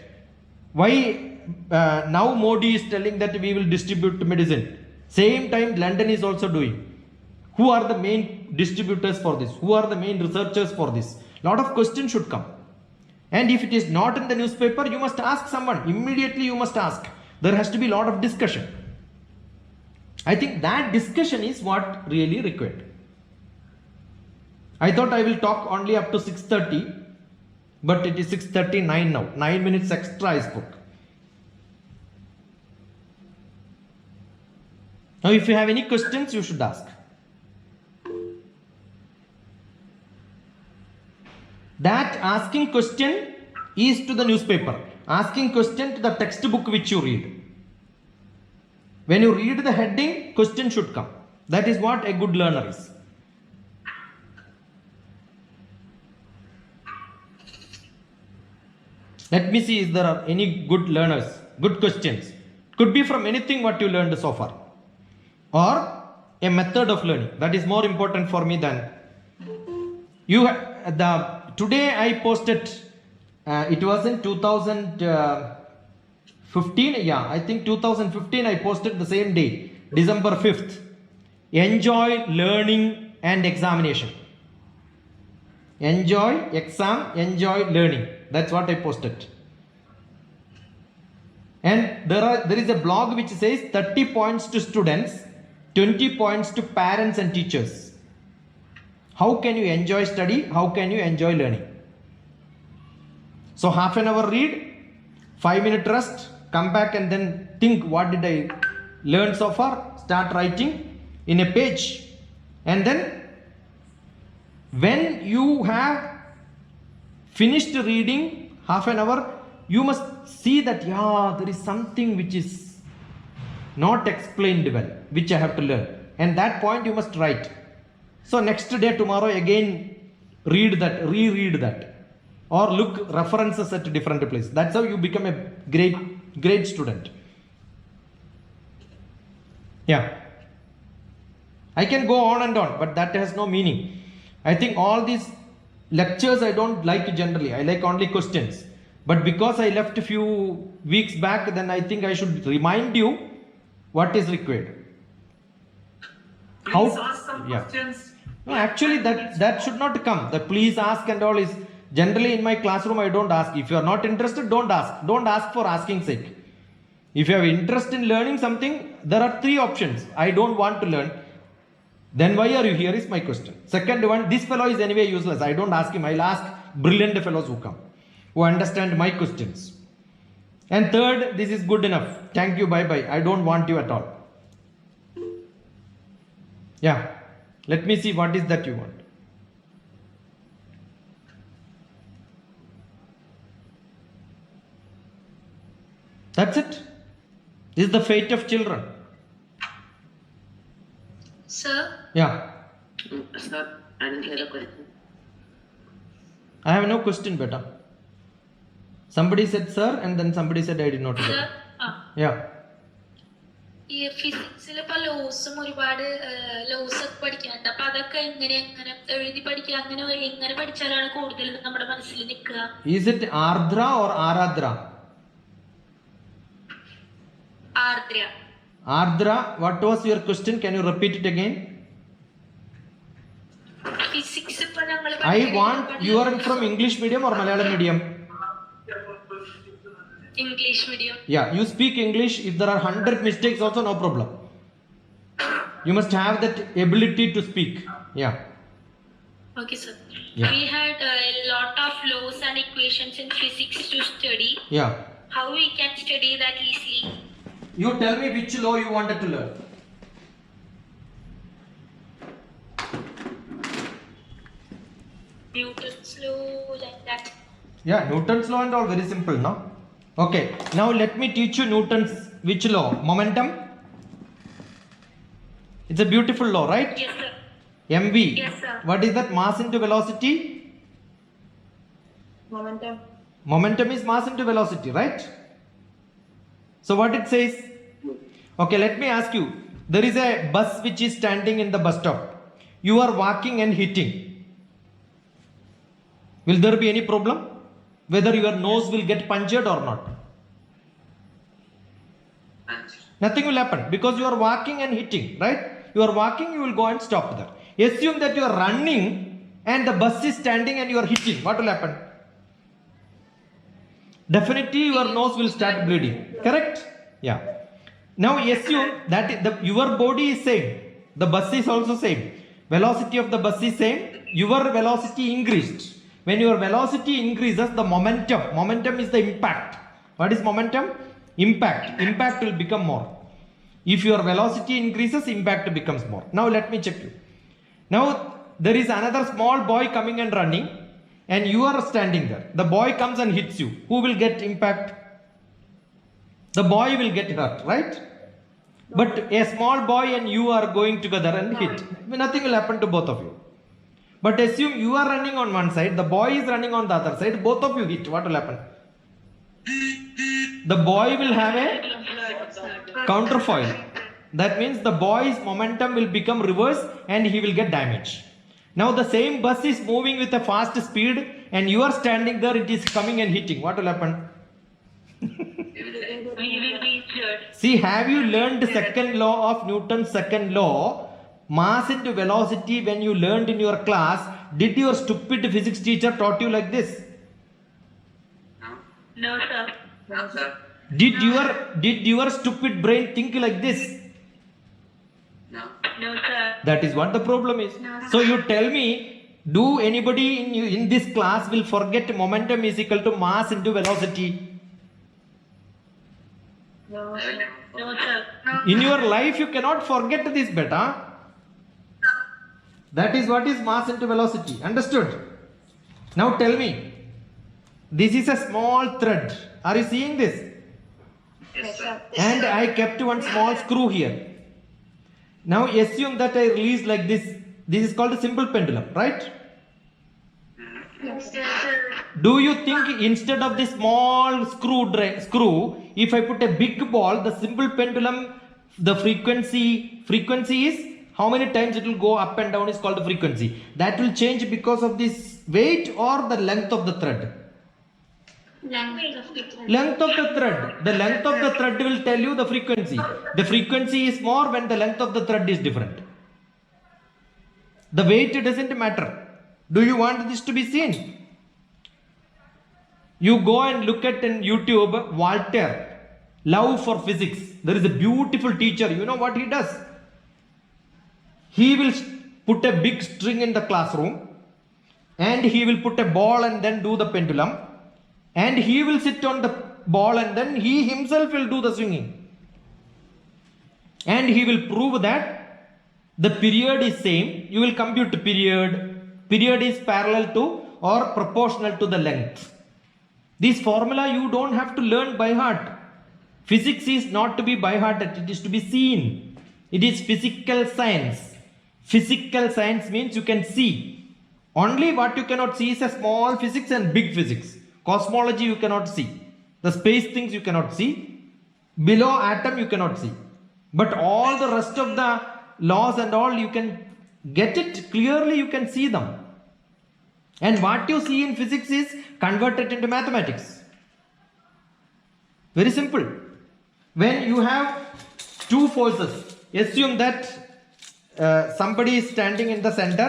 Why now Modi is telling that we will distribute medicine? Same time London is also doing. Who are the main distributors for this? Who are the main researchers for this? Lot of questions should come. And if it is not in the newspaper, you must ask someone. Immediately you must ask. There has to be a lot of discussion. I think that discussion is what really required. I thought I will talk only up to 6:30, but it is 6:39 now. 9 minutes extra I spoke. Now if you have any questions, you should ask. That asking question is to the newspaper. Asking question to the textbook which you read. When you read the heading, question should come. That is what a good learner is. Let me see if there are any good learners, good questions. Could be from anything what you learned so far. Or a method of learning. That is more important for me than you. Today I posted, it was in 2015, yeah, I think 2015 I posted the same day, December 5th. Enjoy learning and examination. Enjoy exam, enjoy learning. That's what I posted. And there is a blog which says 30 points to students, 20 points to parents and teachers. How can you enjoy study? How can you enjoy learning? So half an hour read, 5-minute rest, come back and then think what did I learn so far? Start writing in a page. And then when you have finished reading half an hour, you must see that there is something which is not explained well, which I have to learn. And that point you must write. So next day, tomorrow again read that, reread that, or look references at different places. That's how you become a great student. Yeah. I can go on and on, but that has no meaning. I think all these lectures I don't like generally. I like only questions. But because I left a few weeks back, then I think I should remind you what is required. Please ask some questions. No, actually that should not come. The please ask and all is generally in my classroom I don't ask. If you are not interested, don't ask. Don't ask for asking sake. If you have interest in learning something, there are 3 options. I don't want to learn. Then why are you here is my question. Second one, this fellow is anyway useless. I don't ask him. I'll ask brilliant fellows who come, who understand my questions. And third, this is good enough. Thank you, bye bye. I don't want you at all. Yeah. Let me see what is that you want. That's it. This is the fate of children. Sir, Yeah. Sir, I didn't hear the question. I have no question, beta. Somebody said sir and then somebody said I did not hear. sir, Yeah. ഈ ഫിസിക്സിലിപ്പോ ലോസും ഒരുപാട് loss ഒക്കെ പഠിക്കാനുണ്ട്. അപ്പൊ അതൊക്കെ എങ്ങനെ എഴുതി പഠിക്കുക, എങ്ങനെ പഠിച്ചാലാണ് കൂടുതൽ നമ്മുടെ മനസ്സിൽ നിൽക്കുക? Is it Ardra or Aradra? Ardra. Ardra, what was your question? Can you repeat it again? Physics ഇപ്പൊ ഞങ്ങൾ I want, you are from English medium or Malayalam medium? English medium. Yeah, you speak English. If there are 100 mistakes also, no problem. You must have that ability to speak. Yeah. Okay, sir. Yeah. We had a lot of laws and equations in physics to study. Yeah. How we can study that easily? You tell me which law you wanted to learn. Newton's law, like that. Yeah, Newton's law and all very simple, no? Okay, now let me teach you Newton's which law? Momentum. It's a beautiful law, right? Yes, sir. MV. Yes, sir. What is that? Mass into velocity. Momentum. Momentum is mass into velocity, right? So what it says? Okay, let me ask you. There is a bus which is standing in the bus stop. You are walking and hitting. Will there be any problem? Whether your nose will get punctured or not? Answer. Nothing will happen because you are walking and hitting, right? You are walking, you will go and stop there. Assume that you are running and the bus is standing and you are hitting. What will happen? Definitely your nose will start bleeding. Correct? Yeah. Now assume that your body is same. The bus is also same. Velocity of the bus is same. Your velocity increased. When your velocity increases, the momentum is the impact. What is momentum? Impact. Impact will become more. If your velocity increases, impact becomes more. Now let me check you. Now there is another small boy coming and running and you are standing there. The boy comes and hits you. Who will get impact? The boy will get hurt, right? But a small boy and you are going together and hit. Nothing will happen to both of you. But assume you are running on one side, the boy is running on the other side, both of you hit. What will happen? The boy will have a counterfoil. That means the boy's momentum will become reverse and he will get damage. Now the same bus is moving with a fast speed and you are standing there, it is coming and hitting. What will happen? We will be injured. See, have you learned the second law of Newton's second law? Mass into velocity when you learned in your class. Did your stupid physics teacher taught you like this? No. No, sir. No, sir. Did your stupid brain think like this? No. No, sir. That is what the problem is. So you tell me, do anybody in this class will forget momentum is equal to mass into velocity? No, I sir. will never No, sir. In your life you cannot forget this beta. That is what is mass into velocity. Understood? Now tell me, this is a small thread. Are you seeing this? Yes, sir. And I kept one small screw here. Now assume that I release like this. This is called a simple pendulum, right? Yes, sir. Do you think instead of this small screw, if I put a big ball, the simple pendulum, the frequency is how many times it will go up and down is called the frequency. That will change because of this weight or the length of the thread. Length of the thread. Length of the thread. The length of the thread will tell you the frequency. The frequency is more when the length of the thread is different. The weight doesn't matter. Do you want this to be seen? You go and look at in YouTube Walter, Love for Physics. There is a beautiful teacher. You know what he does? He will put a big string in the classroom and he will put a ball and then do the pendulum. And he will sit on the ball and then he himself will do the swinging. And he will prove that the period is same. You will compute period. Period is parallel to or proportional to the length. This formula you don't have to learn by heart. Physics is not to be by heart, it is to be seen. It is physical science. Physical science means you can see. Only what you cannot see is a small physics and big physics. Cosmology you cannot see. The space things you cannot see. Below atom you cannot see. But all the rest of the laws and all you can get it clearly, you can see them. And what you see in physics is converted into mathematics. Very simple. When you have two forces. Assume that somebody is standing in the center,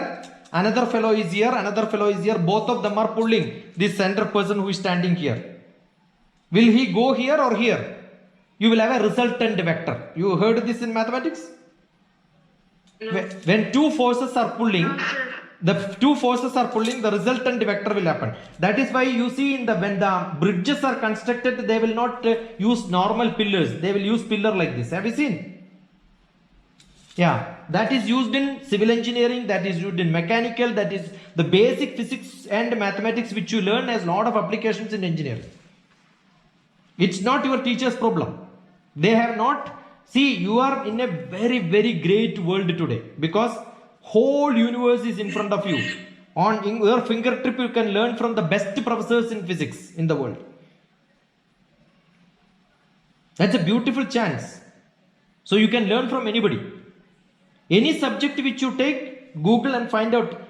another fellow is here, another fellow is here, both of them are pulling this center person who is standing here. Will he go here or here? You will have a resultant vector. You heard this in mathematics? When two forces are pulling, the resultant vector will happen. That is why you see when the bridges are constructed, they will not use normal pillars. They will use pillar like this. Have you seen? Yeah, that is used in civil engineering, that is used in mechanical, that is the basic physics and mathematics which you learn has a lot of applications in engineering. It's not your teacher's problem. They have not. See, you are in a very, very great world today because whole universe is in front of you. On your fingertip, you can learn from the best professors in physics in the world. That's a beautiful chance. So you can learn from anybody. Any subject which you take, Google and find out.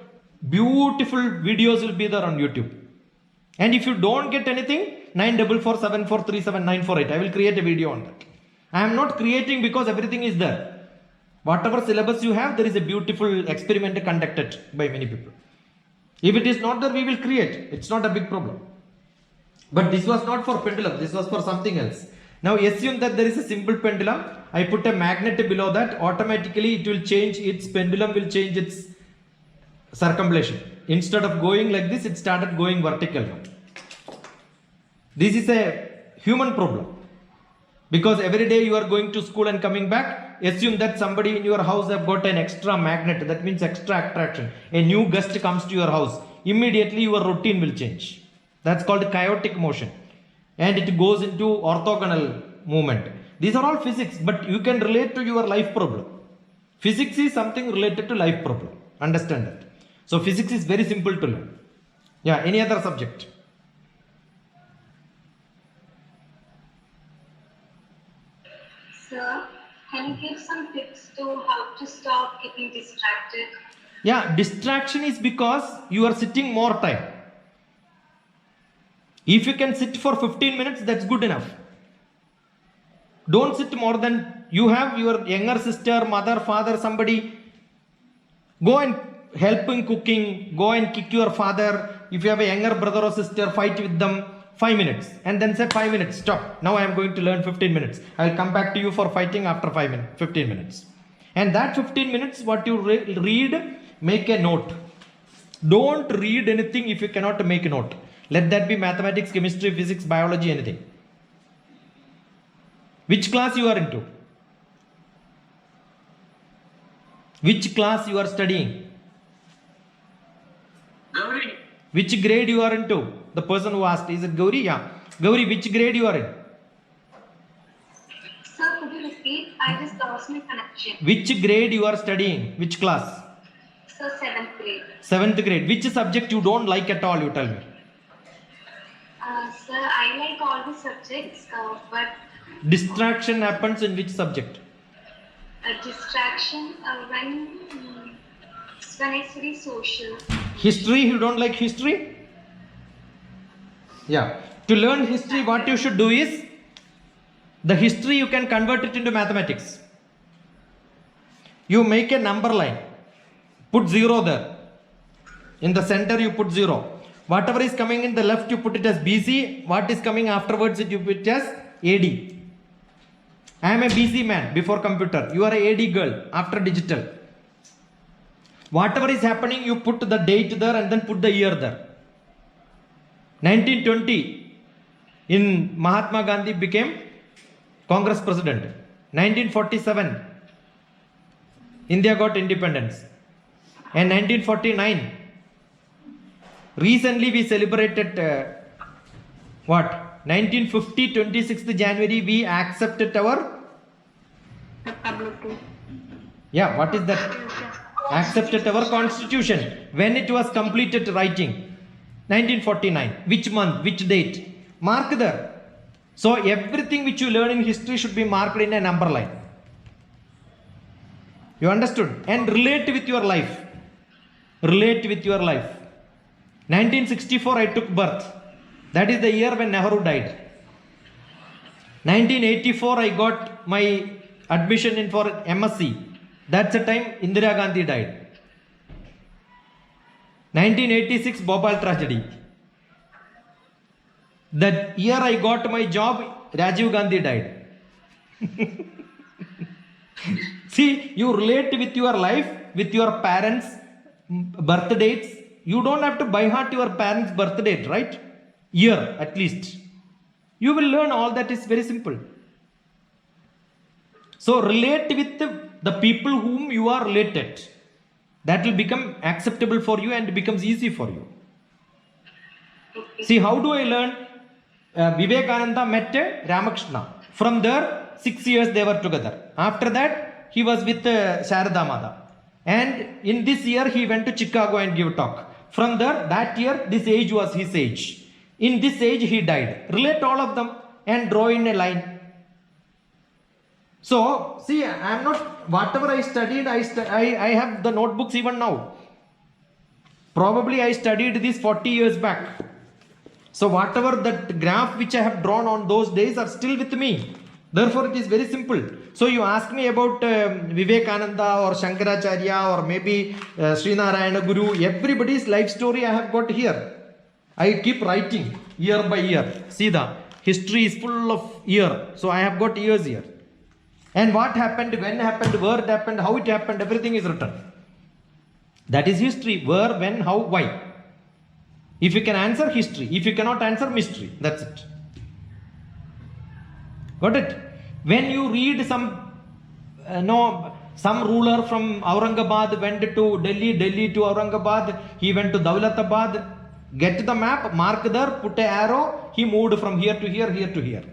Beautiful videos will be there on YouTube. And if you don't get anything, 9447437948. I will create a video on that. I am not creating because everything is there. Whatever syllabus you have, there is a beautiful experiment conducted by many people. If it is not there, we will create. It's not a big problem. But this was not for pendulum. This was for something else. Now assume that there is a simple pendulum. I put a magnet below that. Automatically it will change its pendulum, will change its circumambulation. Instead of going like this, it started going vertical. This is a human problem. Because every day you are going to school and coming back, assume that somebody in your house have got an extra magnet, that means extra attraction. A new gust comes to your house, immediately your routine will change. That's called chaotic motion. And it goes into orthogonal movement. These are all physics, but you can relate to your life problem. Physics is something related to life problem. Understand that. So physics is very simple to learn. Yeah, any other subject? Sir, can you give some tips to how to stop getting distracted? Yeah, distraction is because you are sitting more time. If you can sit for 15 minutes, that's good enough. Don't sit more than, you have your younger sister, mother, father, somebody. Go and help in cooking. Go and kick your father. If you have a younger brother or sister, fight with them 5 minutes. And then say 5 minutes, stop. Now I am going to learn 15 minutes. I will come back to you for fighting after 15 minutes. And that 15 minutes, what you read, make a note. Don't read anything if you cannot make a note. Let that be mathematics, chemistry, physics, biology, anything. Which class you are into? Which class you are studying? Gauri, Which grade you are into? The person who asked, is it Gauri? Yeah. Gauri, which grade you are in? Sir, could you repeat? I just lost my connection. Which grade you are studying? Which class? Sir, 7th grade. 7th grade. Which subject you don't like at all, you tell me. Sir, I like all the subjects, but Distraction happens in which subject? a distraction when I study social. History, you don't like history? Yeah. To learn history, what you should do is, the history you can convert it into mathematics. You make a number line. Put 0 there. In the center you put 0. Whatever is coming in the left you put it as BC. What is coming afterwards you put it as AD. I am a BC man before computer. You are a AD girl after digital. Whatever is happening, you put the date there and then put the year there. 1920, in Mahatma Gandhi became Congress president. 1947, India got independence. And 1949, recently we celebrated 1950, 26th January, we accepted our, yeah, what is that? Accepted our constitution. When it was completed writing? 1949. Which month? Which date? Mark there. So everything which you learn in history should be marked in a number line. You understood? And relate with your life. Relate with your life. 1964 I took birth. That is the year when Nehru died. 1984 I got my admission in for MSc. That's the time Indira Gandhi died. 1986 Bhopal tragedy. That year I got my job, Rajiv Gandhi died. See, you relate with your life, with your parents' birth dates. You don't have to by heart your parents' birth date, right? Year at least. You will learn all that is very simple. So relate with the people whom you are related. That will become acceptable for you and becomes easy for you. See, how do I learn? Vivekananda met Ramakrishna. From there, 6 years they were together. After that, he was with Sharada Mata. And in this year, he went to Chicago and gave a talk. From there, that year, this age was his age. In this age, he died. Relate all of them and draw in a line. So, see, I am not, whatever I studied, I have the notebooks even now. Probably I studied this 40 years back. So, whatever that graph which I have drawn on those days are still with me. Therefore, it is very simple. So, you ask me about Vivekananda or Shankaracharya or maybe Srinarayana Guru, everybody's life story I have got here. I keep writing year by year. See, the history is full of year. So, I have got years here. And what happened, when happened, where it happened, how it happened, everything is written. That is history. Where, when, how, why. If you can answer, history. If you cannot answer, mystery. That's it. Got it? When you read some ruler from Aurangabad went to Delhi, Delhi to Aurangabad, he went to Daulatabad, get the map, mark there, put an arrow, he moved from here to here, here to here.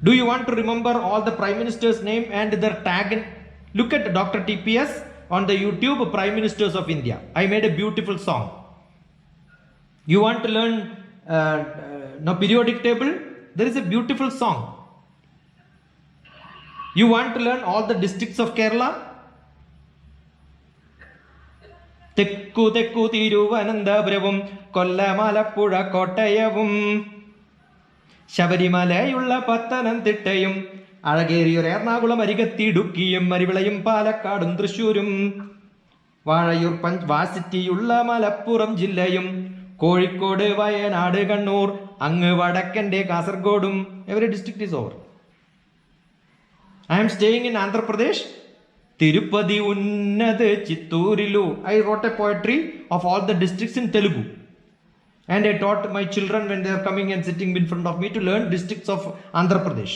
Do you want to remember all the Prime Minister's name and their tag? Look at Dr. TPS on the YouTube, Prime Ministers of India. I made a beautiful song. You want to learn periodic table? There is a beautiful song. You want to learn all the districts of Kerala? Tekku Tekku Thiruvananthapuram Kollamalapuzha Kottayavum ശബരിമലയുള്ള പത്തനംതിട്ടയും അഴകേറിയൊരു എറണാകുളം അരികത്തി ഇടുക്കിയും അരിവിളയും പാലക്കാടും തൃശ്ശൂരും വാഴയൂർ വാസിറ്റിയുള്ള മലപ്പുറം ജില്ലയും കോഴിക്കോട് വയനാട് കണ്ണൂർ അങ്ങ് വടക്കൻ്റെ കാസർഗോഡും every district is over. I am staying in Andhra Pradesh. Tirupati Unnad Chitturilu. I wrote a poetry of all the districts in Telugu. And I taught my children when they are coming and sitting in front of me to learn districts of Andhra Pradesh.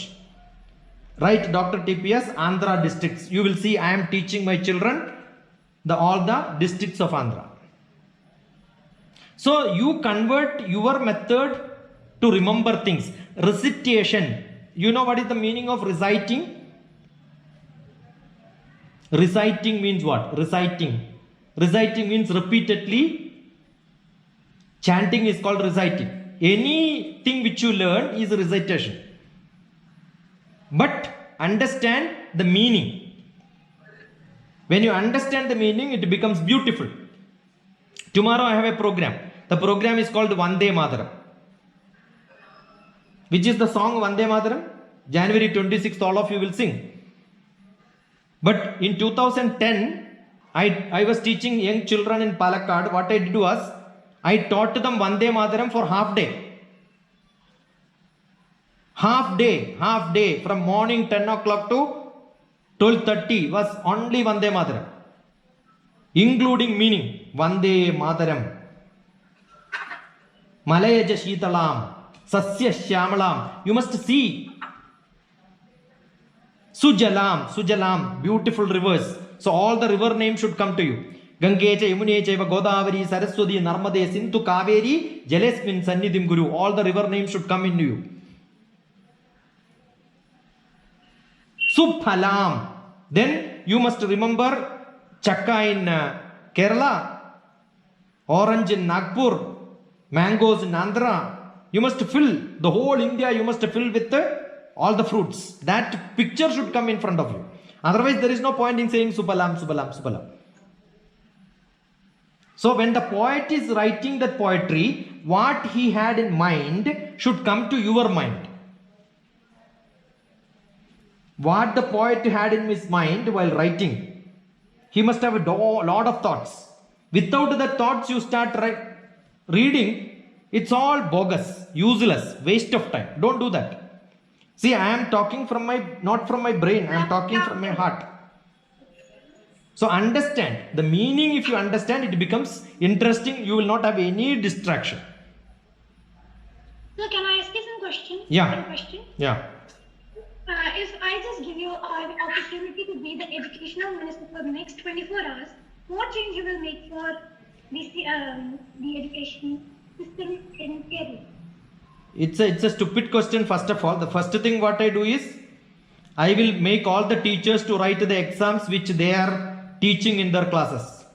Write Dr. TPS Andhra districts. You will see I am teaching my children all the districts of Andhra. So you convert your method to remember things. Recitation. You know what is the meaning of reciting? Reciting means what? Reciting. Reciting means repeatedly. Chanting is called reciting. Anything which you learn is recitation. But understand the meaning. When you understand the meaning, it becomes beautiful. Tomorrow I have a program. The program is called Vande Mataram. Which is the song Vande Mataram? January 26th, all of you will sing. But in 2010, I was teaching young children in Palakkad. What I did was, I taught them Vande Mataram for half day. Half day from morning 10 o'clock to 12:30 was only Vande Mataram. Including meaning. Vande Mataram. Malayaja Sheetalam. Sasya Shyamalam. You must see. Sujalam. Beautiful rivers. So all the river names should come to you. Gangecha, Yamunecha, Godavari, Saraswati, Narmade, Sindhu, Kaveri, Jalesmin, Sannidhim Guru. All the river names should come into you. Subhalam. Then you must remember Chakka in Kerala, orange in Nagpur, mangoes in Andhra. You must fill the whole India. You must fill with all the fruits. That picture should come in front of you. Otherwise, there is no point in saying Subhalam. So when the poet is writing that poetry, what he had in mind should come to your mind. what the poet had in his mind while writing. He must have a lot of thoughts. Without the thoughts you start reading, it's all bogus, useless, waste of time. Don't do that. See, I am talking from not from my brain, I am talking from my heart. So understand the meaning. If you understand, it becomes interesting. You will not have any distraction. So can I ask you some questions? Yeah. One question. Yeah. If I just give you an opportunity to be the educational minister for the next 24 hours, what change you will make for the education system in Kerala? It's a stupid question. First of all, the first thing what I do is I will make all the teachers to write the exams which they are teaching in their classes.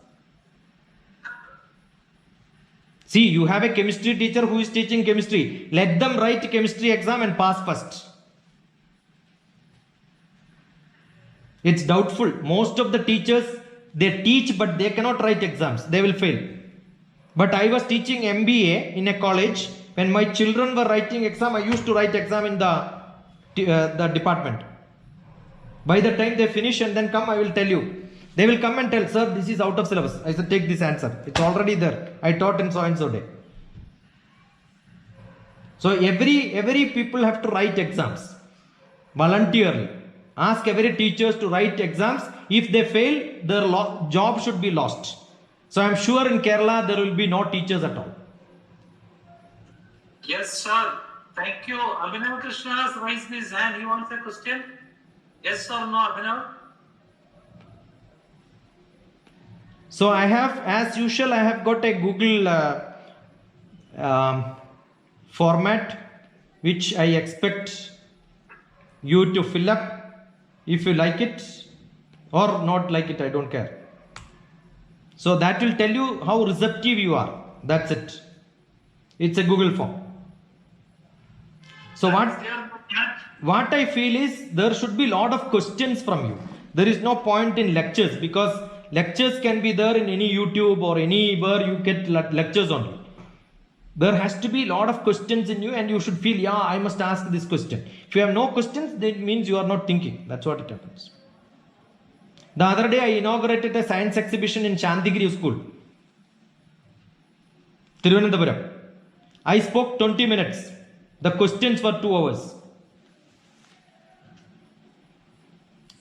See, you have a chemistry teacher who is teaching chemistry. Let them write chemistry exam and pass first. It's doubtful. Most of the teachers, they teach but they cannot write exams. They will fail. But I was teaching MBA in a college. When my children were writing exam, I used to write exam in the department. By the time they finish and then come, I will tell you. They will come and tell, sir, this is out of syllabus. I said, take this answer. It's already there. I taught in so and so day. So every people have to write exams voluntarily. Ask every teachers to write exams. If they fail, their job should be lost. So I am sure in Kerala there will be no teachers at all. Yes, sir. Thank you. Abhinav Krishna has raised his hand. He wants a question. Yes or no, Abhinav? So I have, as usual, I have got a Google format which I expect you to fill up. If you like it or not like it, I don't care. So that will tell you how receptive you are. That's it. It's a Google form. So what I feel is there should be a lot of questions from you. There is no point in lectures because lectures can be there in any YouTube or anywhere you get lectures only. There has to be a lot of questions in you and you should feel, yeah, I must ask this question. If you have no questions, that means you are not thinking. That's what it happens. The other day I inaugurated a science exhibition in Shantigiri School, Thiruvananthapuram. I spoke 20 minutes. The questions were 2 hours.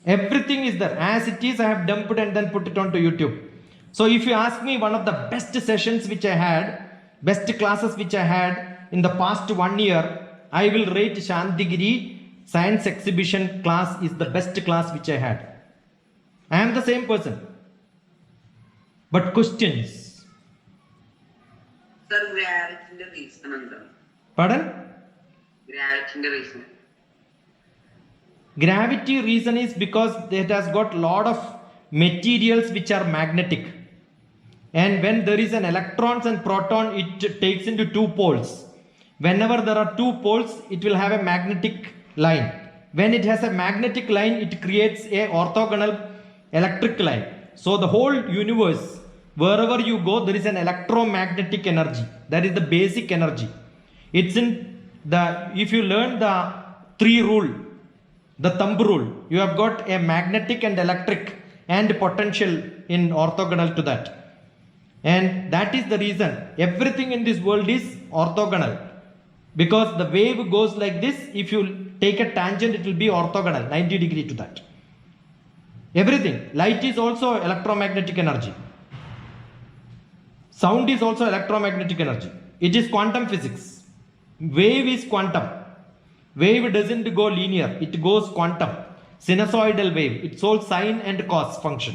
Everything is there. As it is, I have dumped and then put it onto YouTube. So if you ask me, one of the best sessions which I had, best classes which I had in the past 1 year, I will rate Shantigiri science exhibition class is the best class which I had. I am the same person. But questions. Sir, gravity reason. Pardon? Gravity reason. Gravity reason is because it has got lot of materials which are magnetic. And when there is an electrons and proton, it takes into 2 poles. Whenever there are 2 poles, it will have a magnetic line. When it has a magnetic line, it creates a orthogonal electric line. So the whole universe, wherever you go, there is an electromagnetic energy. That is the basic energy. It's in the, if you learn the 3 rule, the thumb rule, you have got a magnetic and electric and potential in orthogonal to that. And that is the reason everything in this world is orthogonal. Because the wave goes like this, if you take a tangent, it will be orthogonal, 90 degree to that. Everything. Light is also electromagnetic energy. Sound is also electromagnetic energy. It is quantum physics. Wave is quantum. Wave doesn't go linear, it goes quantum. Sinusoidal wave, it's all sine and cos function.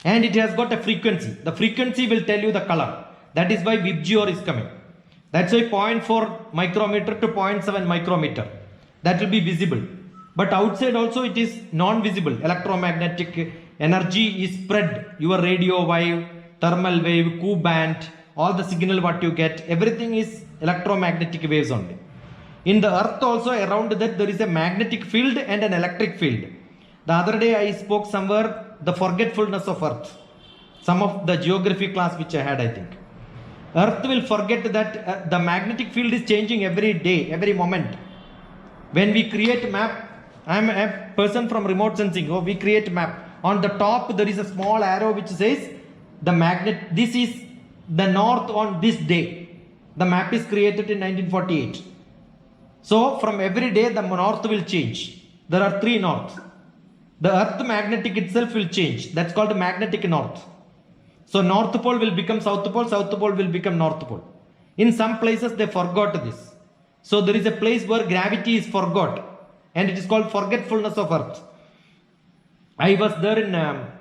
And it has got a frequency. The frequency will tell you the color. That is why VIBGYOR is coming. That's why 0.4 micrometer to 0.7 micrometer. That will be visible. But outside also it is non-visible. Electromagnetic energy is spread. Your radio wave, thermal wave, Q band, all the signal what you get, everything is electromagnetic waves only. In the earth also around that there is a magnetic field and an electric field. The other day I spoke somewhere the forgetfulness of earth. Some of the geography class which I had, I think. Earth will forget that the magnetic field is changing every day, every moment. When we create map, I am a person from remote sensing. Oh, we create map. On the top there is a small arrow which says the magnet. This is the north on this day. The map is created in 1948. So from every day the north will change. There are 3 north. The earth magnetic itself will change. That's called magnetic north. So north pole will become south pole will become north pole. In some places they forgot this. So there is a place where gravity is forgot, and it is called forgetfulness of earth. I was there in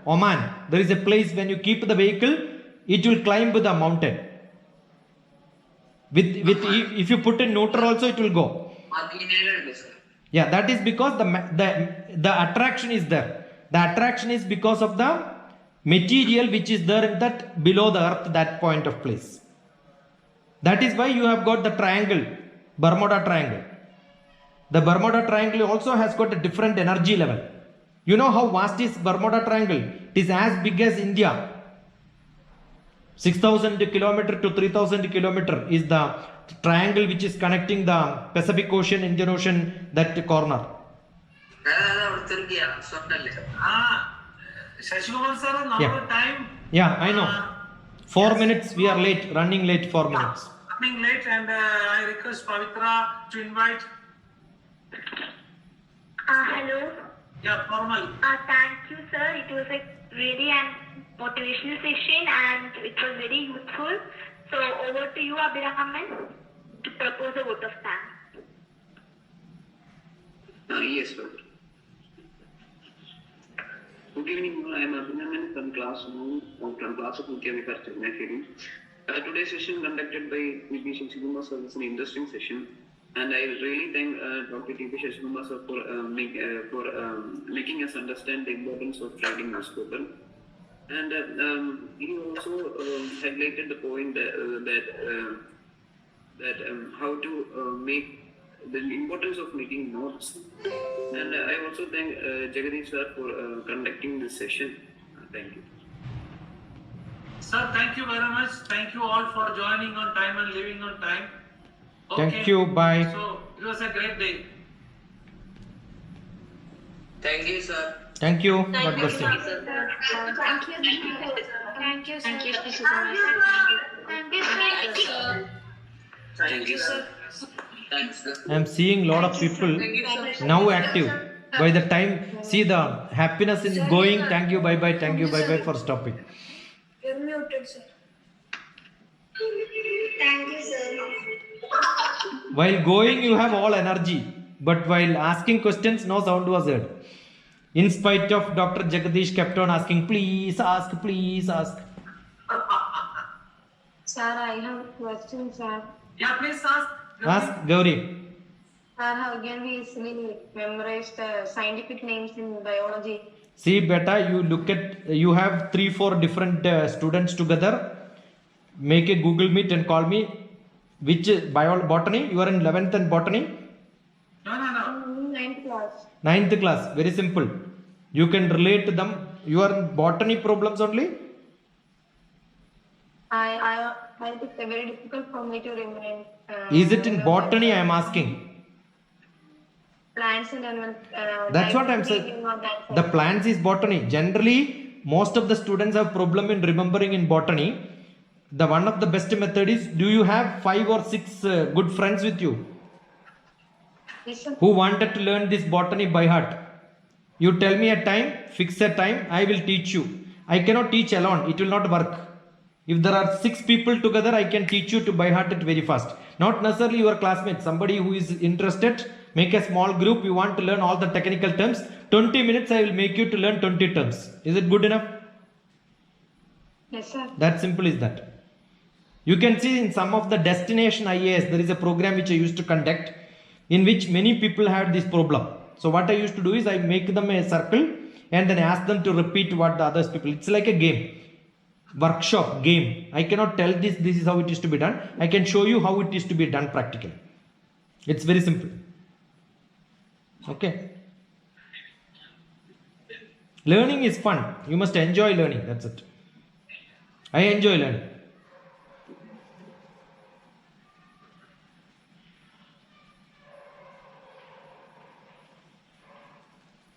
Oman. There is a place when you keep the vehicle, it will climb the mountain. With if you put in neutral also it will go. Yeah, that is because the attraction is there. The attraction is because of the material which is there in that below the earth, that point of place. That is why you have got the triangle, Bermuda Triangle. The Bermuda Triangle also has got a different energy level. You know how vast is Bermuda Triangle? It is as big as India. 6,000 kilometer to 3,000 kilometer is the triangle which is connecting the Pacific Ocean, Indian Ocean, that corner. Shashikumar sir, now Yeah. time. Yeah, I know. 4 minutes, we are late, running late 4 minutes. Running late, and I request Pavitra to invite. Hello. Yeah, formal. Thank you, sir. It was a really an motivational session and it was very useful. So over to you, Abhiraman, to propose a vote of thanks. Yes, sir. Good evening, I am Abhinaman from class of Mechanical Engineering. Today's session conducted by V.P. Shashikumar sir was an interesting session, and I really thank Dr. T.P. Shashikumar sir for making us understand the importance of writing newspaper. And he also highlighted the point that how to make the importance of making notes. And I also thank Jagadish sir for conducting this session. Thank you. Sir, thank you very much. Thank you all for joining on time and leaving on time. Thank you, bye. So it was a great day. Thank you, sir. Thank you. God bless you. Thank you, sir. Thank you, Thank you, sir. Thank you, sir. Thanks, sir. I am seeing lot of people now active. By the time, see the happiness in going, thank you, bye bye for stopping. You're muted, sir. Thank you, sir. While going, you have all energy, but while asking questions, no sound was heard. In spite of Dr. Jagadish kept on asking, please ask, please ask. Sir, I have a question, sir. Yeah, please ask. Ask Gauri. Sir, how can we easily memorize the scientific names in biology? See, beta, you have 3-4 different students together. Make a Google Meet and call me. Which botany? You are in 11th and botany? No. Ninth class. 9th class. Very simple. You can relate to them. You are in botany problems only? I it's very difficult for me to remember. Is it in botany I am asking? Plants and animals. That's what I'm saying. The plants is botany. Generally, most of the students have problem in remembering in botany. The one of the best method is, do you have 5 or 6 good friends with you who wanted to learn this botany by heart? You tell me a time, fix a time, I will teach you. I cannot teach alone, it will not work. If there are 6 people together, I can teach you to by heart it very fast. Not necessarily your classmate, somebody who is interested, make a small group, you want to learn all the technical terms. 20 minutes I will make you to learn 20 terms. Is it good enough? Yes, sir. That simple is that. You can see in some of the destination IAS, there is a program which I used to conduct in which many people had this problem. So what I used to do is I make them a circle and then ask them to repeat what the others people. It's like a game, workshop, game. I cannot tell this is how it is to be done. I can show you how it is to be done practically. It's very simple. Okay. Learning is fun. You must enjoy learning. That's it. I enjoy learning.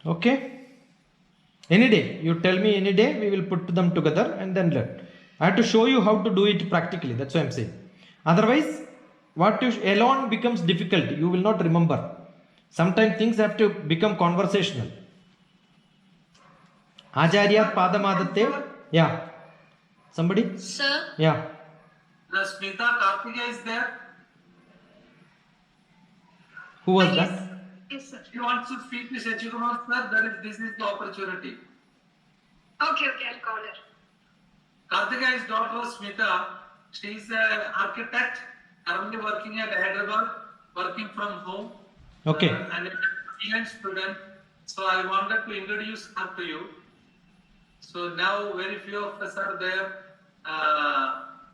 Okay? Any day, you tell me any day, we will put them together and then learn. I have to show you how to do it practically. That's what I'm saying. Otherwise, what you alone becomes difficult. You will not remember. Sometimes things have to become conversational. Acharyat Padamadatte. Yeah. Somebody? Sir, Yeah. Smita Karthika is there. Who was that? Yes, sir. If you want to speak to Shachikumar sir, this is the opportunity. Okay, I'll call her. Karthika is daughter of Smita. She is an architect, currently working at Hyderabad, working from home. Okay. And a brilliant student. So I wanted to introduce her to you. So now very few of us are there.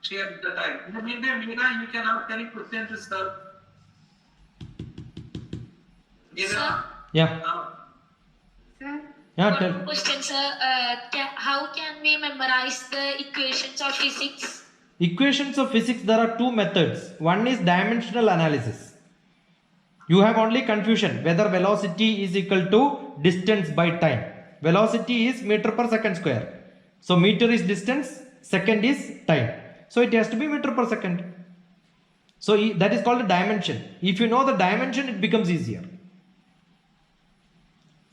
Share the time. In the meantime, Meena, you can ask any question to sir. sir, Yeah. Sir? Yeah, one tell. more question, sir. How can we memorize the equations of physics? Equations of physics, there are two methods. One is dimensional analysis. You have only confusion whether velocity is equal to distance by time. Velocity is meter per second square. So meter is distance, second is time. So it has to be meter per second. So that is called a dimension. If you know the dimension, it becomes easier.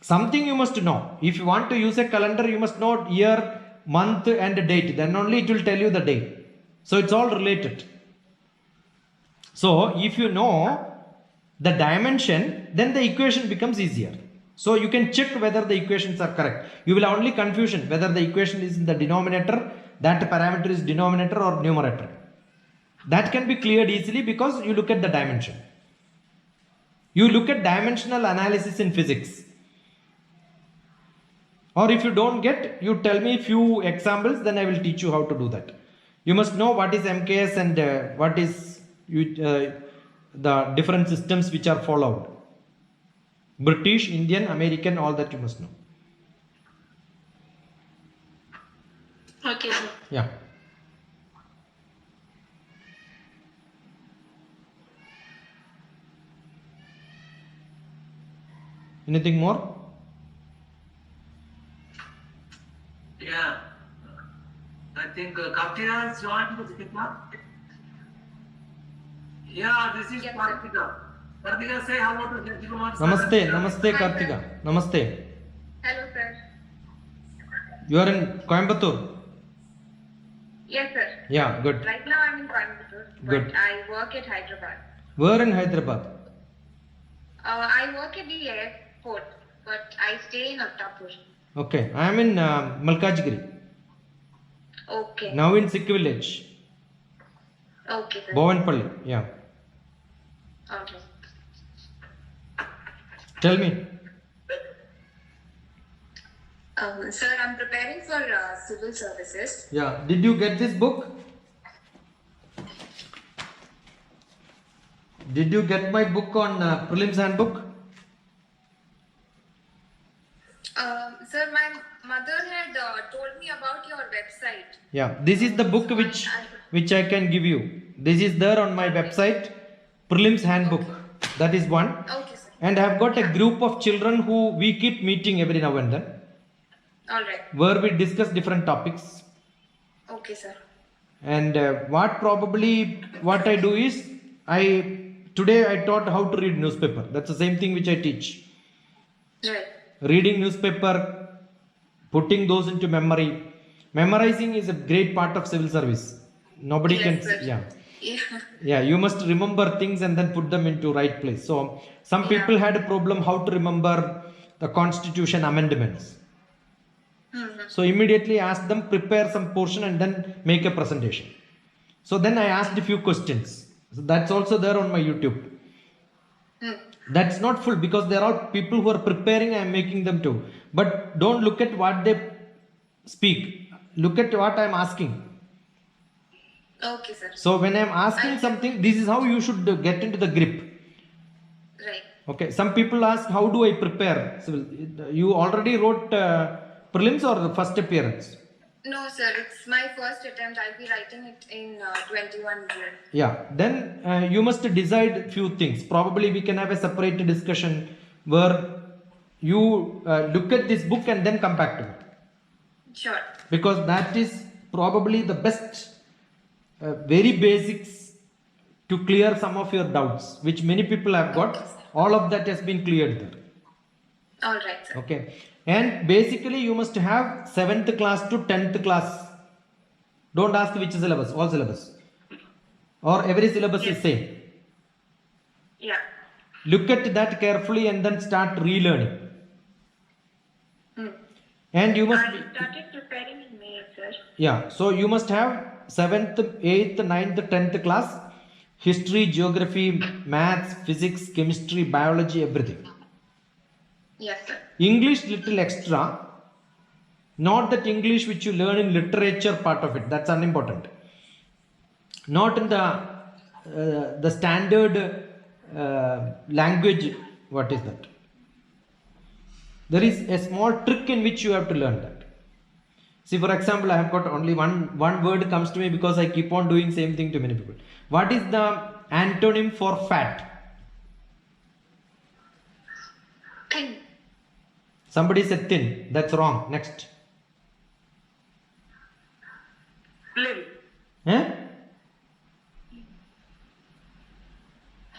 Something you must know. If you want to use a calendar, you must know year, month and date. Then only it will tell you the day. So it's all related. So if you know the dimension, then the equation becomes easier. So you can check whether the equations are correct. You will have only confusion whether the equation is in the denominator, that parameter is denominator or numerator. That can be cleared easily because you look at the dimension. You look at dimensional analysis in physics. Or if you don't get, you tell me few examples, then I will teach you how to do that. You must know what is MKS and what is the different systems which are followed. British, Indian, American, all that you must know. Okay, sir. Yeah. Anything more? Yeah. I think Karthika has joined the Skipper. Yeah, this is Karthika. Karthika, say hello to Shachikumar sir. Namaste, namaste Karthika. Namaste. Hello, sir. You are in Coimbatore? Yes, sir. Yeah, good. Right now I'm in Coimbatore, Good. but I work at Hyderabad. Where in Hyderabad? I work at the airport, but I stay in Attapur. Okay, I am in Malkajgiri. Okay. Now in Sikh village. Okay, sir. Bovenpalli. Yeah. Okay. Tell me. Sir, I'm preparing for civil services. Yeah. Did you get this book? Did you get my book on prelims handbook? Sir, my mother had told me about your website. Yeah. This is the book which I can give you. This is there on my website. Prelims handbook. That is one. Okay, sir. And I have got a group of children who we keep meeting every now and then, All right. where we discuss different topics. Okay, sir. And what I do is today I taught how to read newspaper. That's the same thing which I teach. Right. Reading newspaper, putting those into memory. Memorizing is a great part of civil service. Nobody Yes, can. sir. Yeah. Yeah. Yeah, you must remember things and then put them into right place. So some people had a problem how to remember the constitution amendments. So immediately ask them, prepare some portion and then make a presentation. So then I asked a few questions. So that's also there on my YouTube. That's not full because there are people who are preparing. I am making them too. But don't look at what they speak. Look at what I am asking. Okay, sir. So when I am asking something, this is how you should get into the grip. Right. Okay. Some people ask, how do I prepare? So you already wrote prelims or the first appearance? No, sir. It's my first attempt. I'll be writing it in 21 years. Yeah. Then you must decide few things. Probably we can have a separate discussion where you look at this book and then come back to me, Sure. because that is probably the best very basics to clear some of your doubts which many people have got. All of that has been cleared there. All right, sir. Okay, and basically you must have 7th class to 10th class. Don't ask which syllabus, all syllabus, or every syllabus is same. Yeah. Look at that carefully and then start relearning. And you must I started preparing in May, sir. yeah, so you must have 7th, 8th, 9th, 10th class, history, geography, maths, physics, chemistry, biology, everything. Yes, sir. English little extra, not that English which you learn in literature part of it, that's unimportant. Not in the standard language. What is that? There is a small trick in which you have to learn that. See, for example, I have got only one word comes to me because I keep on doing same thing to many people. What is the antonym for fat? Thin. Somebody said thin. That's wrong. Next. Slim. Eh?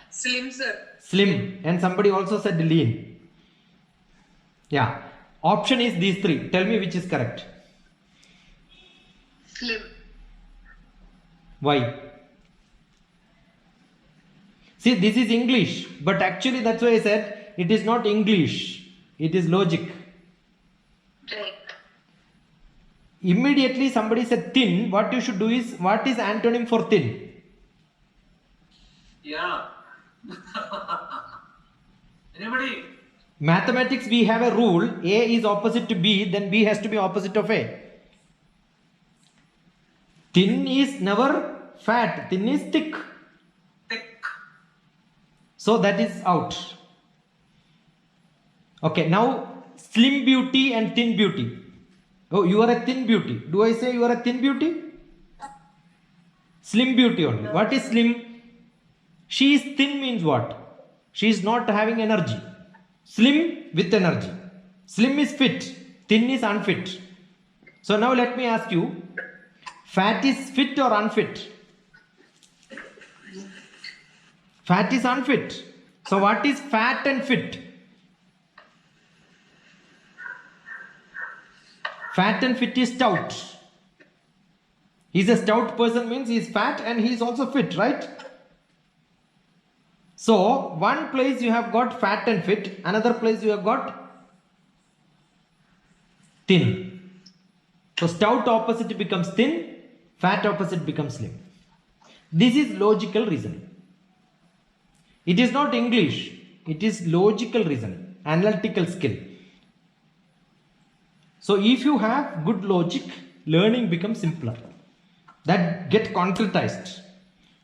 Slim, sir. Slim. And somebody also said lean. Yeah. Option is these three. Tell me which is correct. Slim. Why? See, this is English, but actually that's why I said it is not English. It is logic. Right. Immediately somebody said thin. What you should do is, what is antonym for thin? Yeah. Anybody? Mathematics, we have a rule. A is opposite to B, then B has to be opposite of A. Thin is never fat. Thin is thick. Thick. So that is out. Okay, now slim beauty and thin beauty. Oh, you are a thin beauty. Do I say you are a thin beauty? Slim beauty only. What is slim? She is thin means what? She is not having energy. Slim with energy. Slim is fit. Thin is unfit. So now let me ask you, fat is fit or unfit? Fat is unfit. So what is fat and fit? Fat and fit is stout. He's a stout person means he is fat and he is also fit, right? So one place you have got fat and fit, another place you have got thin. So stout opposite becomes thin, fat opposite becomes slim. This is logical reasoning. It is not English, it is logical reasoning, analytical skill. So if you have good logic, learning becomes simpler. That get concretized.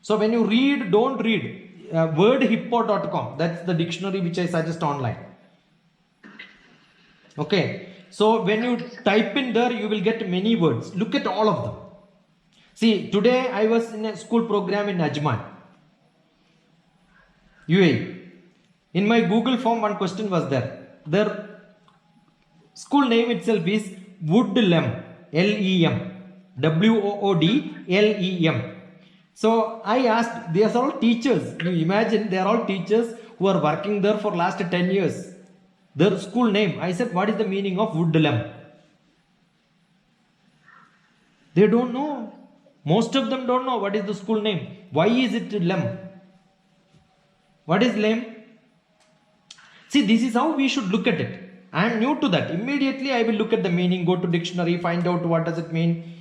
So when you read, don't read. Wordhippo.com, that's the dictionary which I suggest online. Okay, so when you type in there, you will get many words. Look at all of them. See, today I was in a school program in Ajman, UAE. In my Google form, one question was there. Their school name itself is Woodlem, L-E-M, W-O-O-D-L-E-M. So I asked, they are all teachers. You imagine they are all teachers who are working there for last 10 years. Their school name. I said, what is the meaning of Woodlem? They don't know. Most of them don't know what is the school name. Why is it Lem? What is Lem? See, this is how we should look at it. I am new to that. Immediately I will look at the meaning, go to dictionary, find out what does it mean.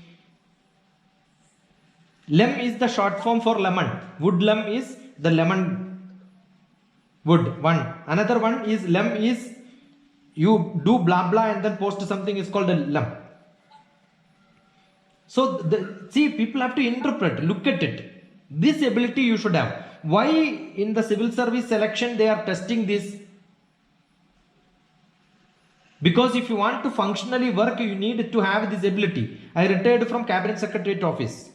Lem is the short form for lemon. Woodlem is the lemon wood one. Another one is lem is you do blah blah and then post something is called a lem. So see, people have to interpret, look at it. This ability you should have. Why in the civil service selection they are testing this? Because if you want to functionally work, you need to have this ability. I retired from Cabinet Secretariat office.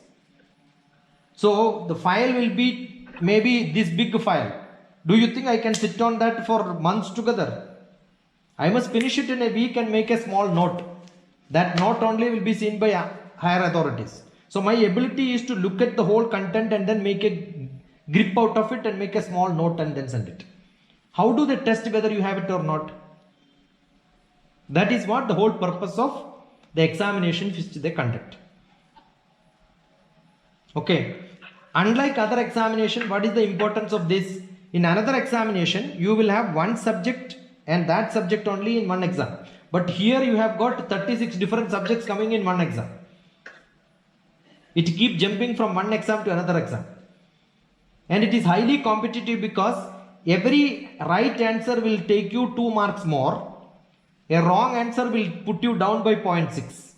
So the file will be maybe this big file. Do you think I can sit on that for months together? I must finish it in a week and make a small note. That note only will be seen by higher authorities. So my ability is to look at the whole content and then make a grip out of it and make a small note and then send it. How do they test whether you have it or not? That is what the whole purpose of the examination which they conduct. Okay. Unlike other examination, what is the importance of this? In another examination, you will have one subject and that subject only in one exam. But here you have got 36 different subjects coming in one exam. It keeps jumping from one exam to another exam. And it is highly competitive because every right answer will take you 2 marks more. A wrong answer will put you down by 0.6.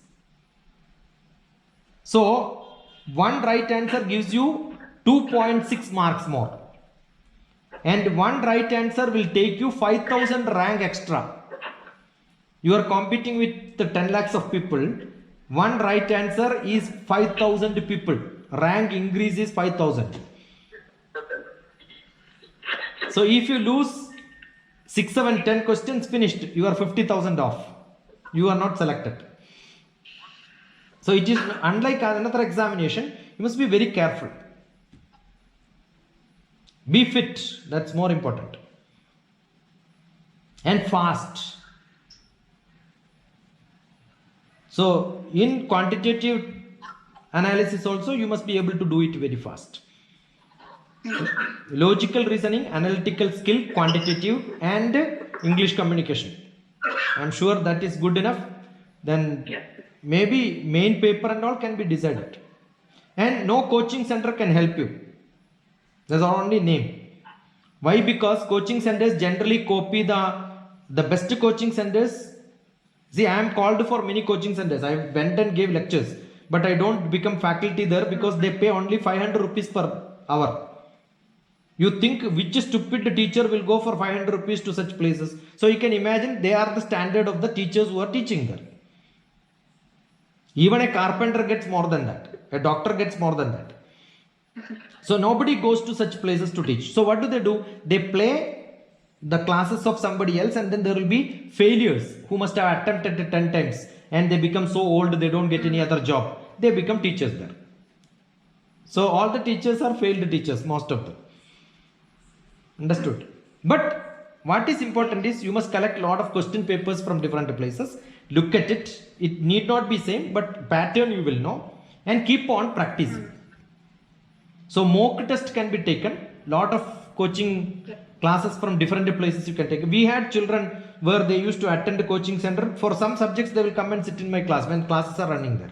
So, one right answer gives you 2.6 marks more. And one right answer will take you 5,000 rank extra. You are competing with the 10 lakhs of people. One right answer is 5,000 people. Rank increase is 5,000. So if you lose 6, 7, 10 questions, finished. You are 50,000 off. You are not selected. So it is unlike another examination. You must be very careful. Be fit. That's more important. And fast. So in quantitative analysis also you must be able to do it very fast. Logical reasoning, analytical skill, quantitative and English communication. I am sure that is good enough. Then maybe main paper and all can be decided. And no coaching center can help you. That's our only name. Why? Because coaching centers generally copy the best coaching centers. See, I am called for many coaching centers. I went and gave lectures, but I don't become faculty there because they pay only 500 rupees per hour. You think which stupid teacher will go for 500 rupees to such places? So you can imagine they are the standard of the teachers who are teaching there. Even a carpenter gets more than that. A doctor gets more than that. So nobody goes to such places to teach. So what do? They play the classes of somebody else and then there will be failures who must have attempted it 10 times and they become so old they don't get any other job. They become teachers there. So all the teachers are failed teachers, most of them. Understood? But what is important is you must collect a lot of question papers from different places. Look at it. It need not be same, but pattern you will know and keep on practicing. So mock test can be taken. Lot of coaching classes from different places you can take. We had children where they used to attend the coaching center. For some subjects they will come and sit in my class when classes are running there.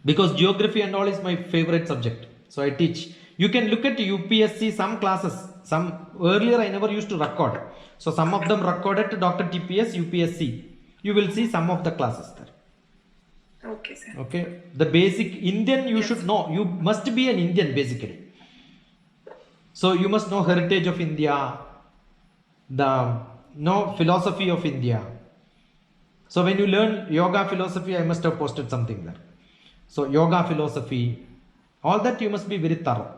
Because geography and all is my favorite subject. So I teach. You can look at UPSC, some classes. Some earlier I never used to record. So some of them recorded to Dr. TPS, UPSC. You will see some of the classes there. Okay, sir. Okay. The basic Indian you should know. You must be an Indian basically. So you must know heritage of India, know philosophy of India. So when you learn yoga philosophy, I must have posted something there. So yoga philosophy, all that you must be very thorough.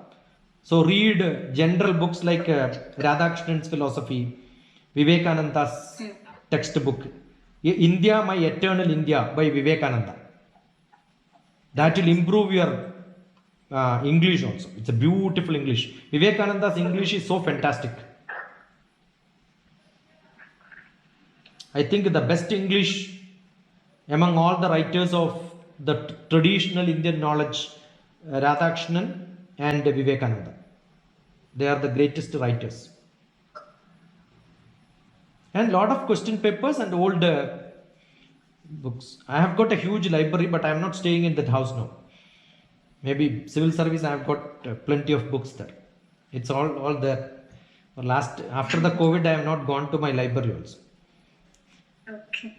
So read general books like Radhakrishnan's philosophy, Vivekananda's textbook, India, My Eternal India by Vivekananda. That will improve your English also. It's a beautiful English. Vivekananda's English is so fantastic. I think the best English among all the writers of the traditional Indian knowledge, Radhakrishnan and Vivekananda. They are the greatest writers. And lot of question papers and old books. I have got a huge library, but I am not staying in that house now. Maybe civil service, I have got plenty of books there. It's all there. After the COVID, I have not gone to my library also. Okay.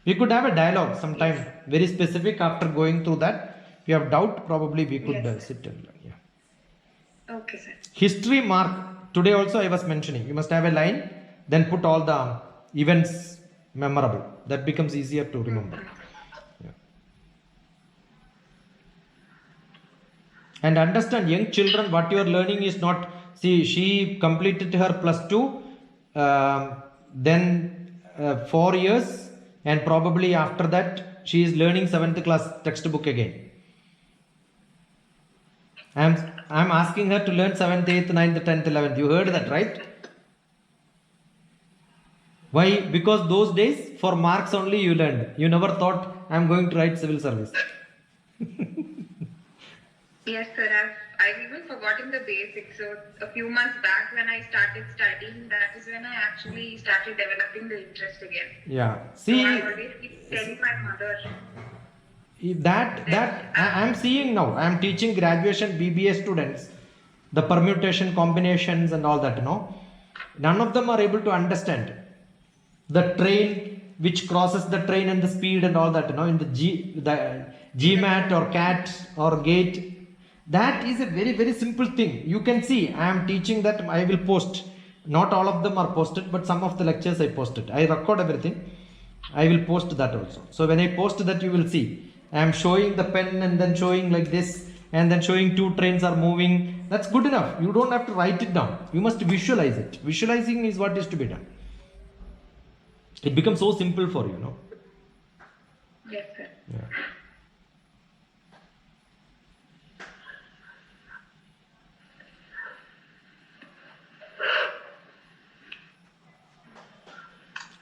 We could have a dialogue sometime, very specific after going through that. If you have doubt, probably we could sit and learn. Yeah. Okay, sir. History mark. Today also I was mentioning. You must have a line, then put all the events memorable. That becomes easier to remember. Yeah. And understand, young children, what you are learning is not See, she completed her +2, then 4 years, and probably after that she is learning 7th class textbook again. I'm asking her to learn 7th, 8th, 9th, 10th, 11th. You heard that, right? Why? Because those days for marks only you learned. You never thought I'm going to write civil service. Yes, sir. I've even forgotten the basics. So a few months back when I started studying, that is when I actually started developing the interest again. Yeah. So See, I always keep telling my mother. I'm seeing now. I'm teaching graduation BBA students the permutation, combinations, and all that. You know, none of them are able to understand the train which crosses the train and the speed and all that. You know, in the GMAT or CAT or GATE. That is a very, very simple thing. You can see I am teaching that. I will post. Not all of them are posted, but some of the lectures I posted. I record everything. I will post that also. So when I post that, you will see. I am showing the pen and then showing like this and then showing 2 trains are moving. That's good enough. You don't have to write it down. You must visualize it. Visualizing is what is to be done. It becomes so simple for you, no? Yes, sir. Yeah.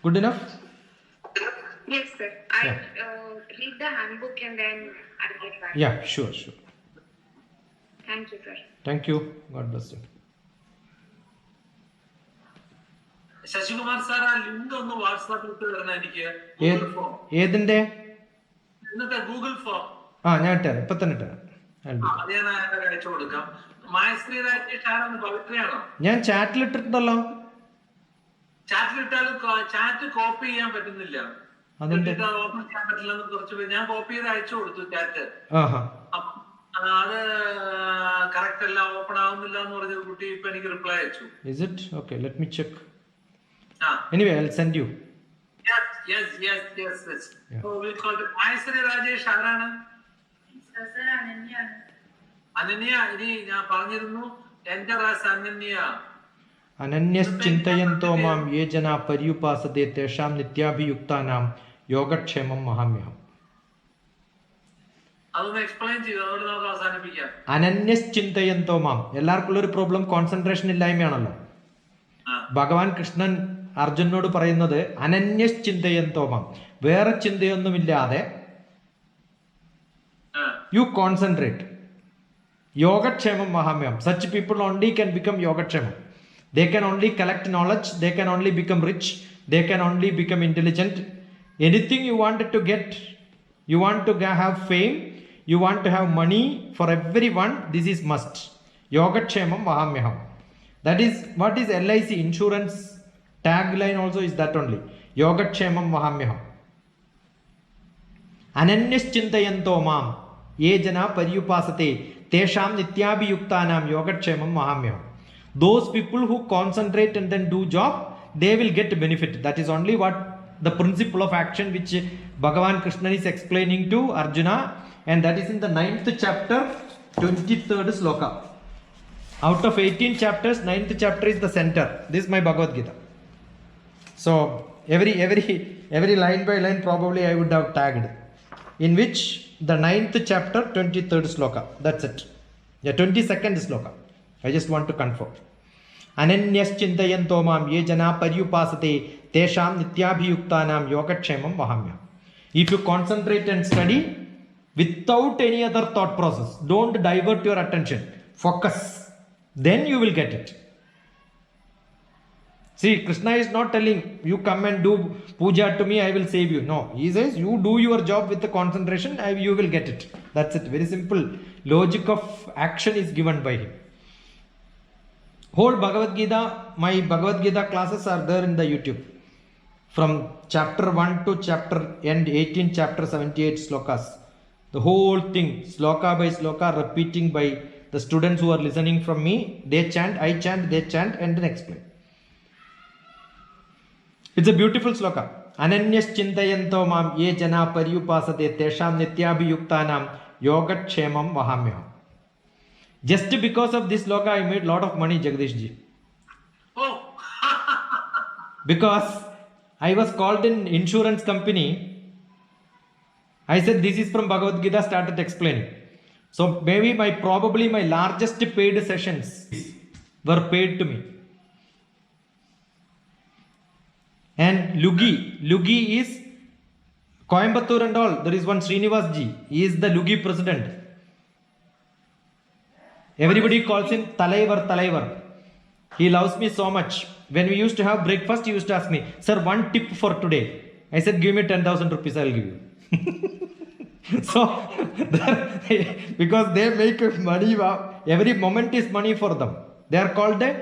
Good enough? Yes, sir. I'll read the handbook and then I'll get back. Yeah, sure. Thank you, sir. Thank you. God bless you. Sasikumar sir ആ link ഒന്ന് വാട്സാപ്പിൽ ഇട്ട് തരണം എനിക്ക്. Google form. ഏതിന്റെ? ഇന്നത്തെ Google form. ഞാൻ ഇട്ടുതരാം. ഇപ്പൊ തന്നെ ഇട്ടുതരാം. അത് ഞാൻ അയച്ചു കൊടുക്കാം. മായശ്രീ രാജേഷ് ആരാണ്? പവിത്രയാണോ? ഞാൻ ചാറ്റിൽ ഇട്ടിട്ടുണ്ടല്ലോ. ചാറ്റിലിട്ടാലും ചാറ്റ് കോപ്പി ചെയ്യാൻ പറ്റുന്നില്ല. ഓപ്പൺ ചെയ്യാൻ പറ്റില്ലെന്ന് കുറച്ച് പേര് ഞാൻ കോപ്പി ചെയ്ത് അയച്ചു കൊടുത്തു ചാറ്റ്. അത് കറക്റ്റ് അല്ല, ഓപ്പൺ ആവുന്നില്ല എന്ന് പറഞ്ഞ കുട്ടി ഇപ്പൊ എനിക്ക് റിപ്ലൈ അയച്ചു. Is it? Okay, let me check. Anyway, I'll send you. Yes. Yeah. So we call it മായശ്രീ Rajesh ആരാണ്? അനന്യ. ഇനി ഞാൻ പറഞ്ഞിരുന്നു എൻറ്റർ ആസ് അനന്യ. അനന്യശ്ചിന്തയന്തോ മാം യേ ജനാ പര്യുപാസതേ തേഷാം നിത്യാഭിയുക്താനാം യോഗക്ഷേമം മഹാമ്യഹം. അതൊന്ന് എക്സ്പ്ലെയിൻ ചെയ്തു, അതോടെ നമുക്ക് അവസാനിപ്പിക്കാം. അനന്യശ്ചിന്തയന്തോ മാം. എല്ലാവർക്കും ഉള്ള ഒരു പ്രോബ്ലം കോൺസെൻട്രേഷൻ ഇല്ലായ്മയാണല്ലോ. ഭഗവാൻ കൃഷ്ണൻ അർജുനോട് പറയുന്നത് അനന്യശ്ചിന്തയന്തോ മാം, വേറെ ചിന്തയൊന്നുമില്ലാതെ യു കോൺസെൻട്രേറ്റ്. യോഗക്ഷേമം മഹാമ്യം. Such people only can become യോഗക്ഷേമം. They can only collect knowledge, they can only become rich, they can only become intelligent. Anything you wanted to get, you want to have fame, you want to have money for everyone, this is must. Yogakshemam mahamyaham. That is what is LIC insurance tagline also is that only. Yogakshemam mahamyaham. Ananyascintayanto mam ye jana paryupasate tesham nityabhiyuktanam yogakshemam mahamyaham. Those people who concentrate and then do job, they will get benefit. That is only what the principle of action which Bhagavan Krishna is explaining to Arjuna, and that is in the 9th chapter 23rd sloka. Out of 18 chapters, 9th chapter is the center. This is my Bhagavad Gita. So every line by line probably I would have tagged, in which the 9th chapter 23rd sloka. That's it. Yeah, 22nd sloka. I just want to confirm. Ananyascintayanto mam ye jana paryupasate tesham nityabhiyuktanam yogakshemam mahamya. If you concentrate and study without any other thought process, don't divert your attention, focus, then you will get it. See, Krishna is not telling you come and do puja to me, I will save you. No, he says you do your job with the concentration, you will get it. That's it. Very simple logic of action is given by him. Whole Bhagavad Gita, my Bhagavad Gita classes are there in the YouTube. From chapter 1 to chapter end 18, chapter 78 slokas. The whole thing, sloka by sloka, repeating by the students who are listening from me. They chant, I chant, they chant, and then explain. It's a beautiful sloka. Ananyascintayanto mam ye jana paryupasate tesham nityabhiyuktanam yogakshemam mahamyaham. Just because of this logo, I made lot of money, Jagdish ji. Oh, Because I was called in insurance company. I said this is from Bhagavad Gita, started explaining. So maybe probably my largest paid sessions were paid to me. And Lugi is Coimbatore and all. There is one Srinivas ji. He is the Lugi president. Everybody calls him Talaivar. He loves me so much. When we used to have breakfast, he used to ask me, sir, one tip for today. I said, give me 10,000 rupees, I'll give you. So, because they make money, every moment is money for them. They are called the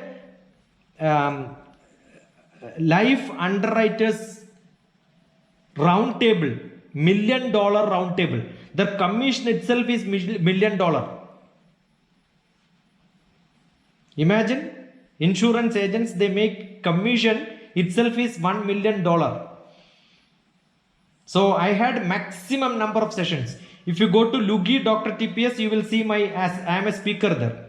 Life Underwriters Round Table, $1 million round table. The commission itself is $1 million. Imagine, insurance agents, they make commission itself is $1 million. So I had maximum number of sessions. If you go to Lugi Dr. TPS, you will see I am a speaker there.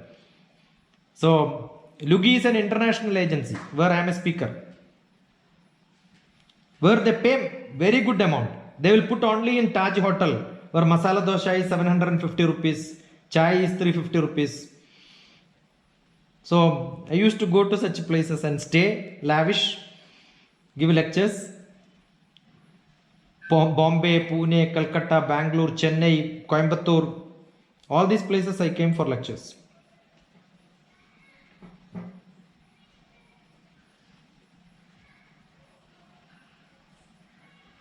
So Lugi is an international agency where I am a speaker. Where they pay very good amount. They will put only in Taj Hotel where masala dosha is 750 rupees, chai is 350 rupees. So I used to go to such places and stay lavish, give lectures. Bombay, Pune, Calcutta, Bangalore, Chennai, Coimbatore, all these places I came for lectures.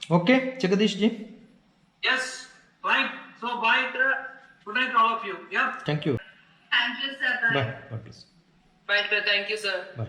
Okay, Jagadish ji. yes, right. So bye. Good night, all of you. Yeah. Thank you. Thank you, sir. Bye. God bless. Bye, sir. Thank you, sir. Bye.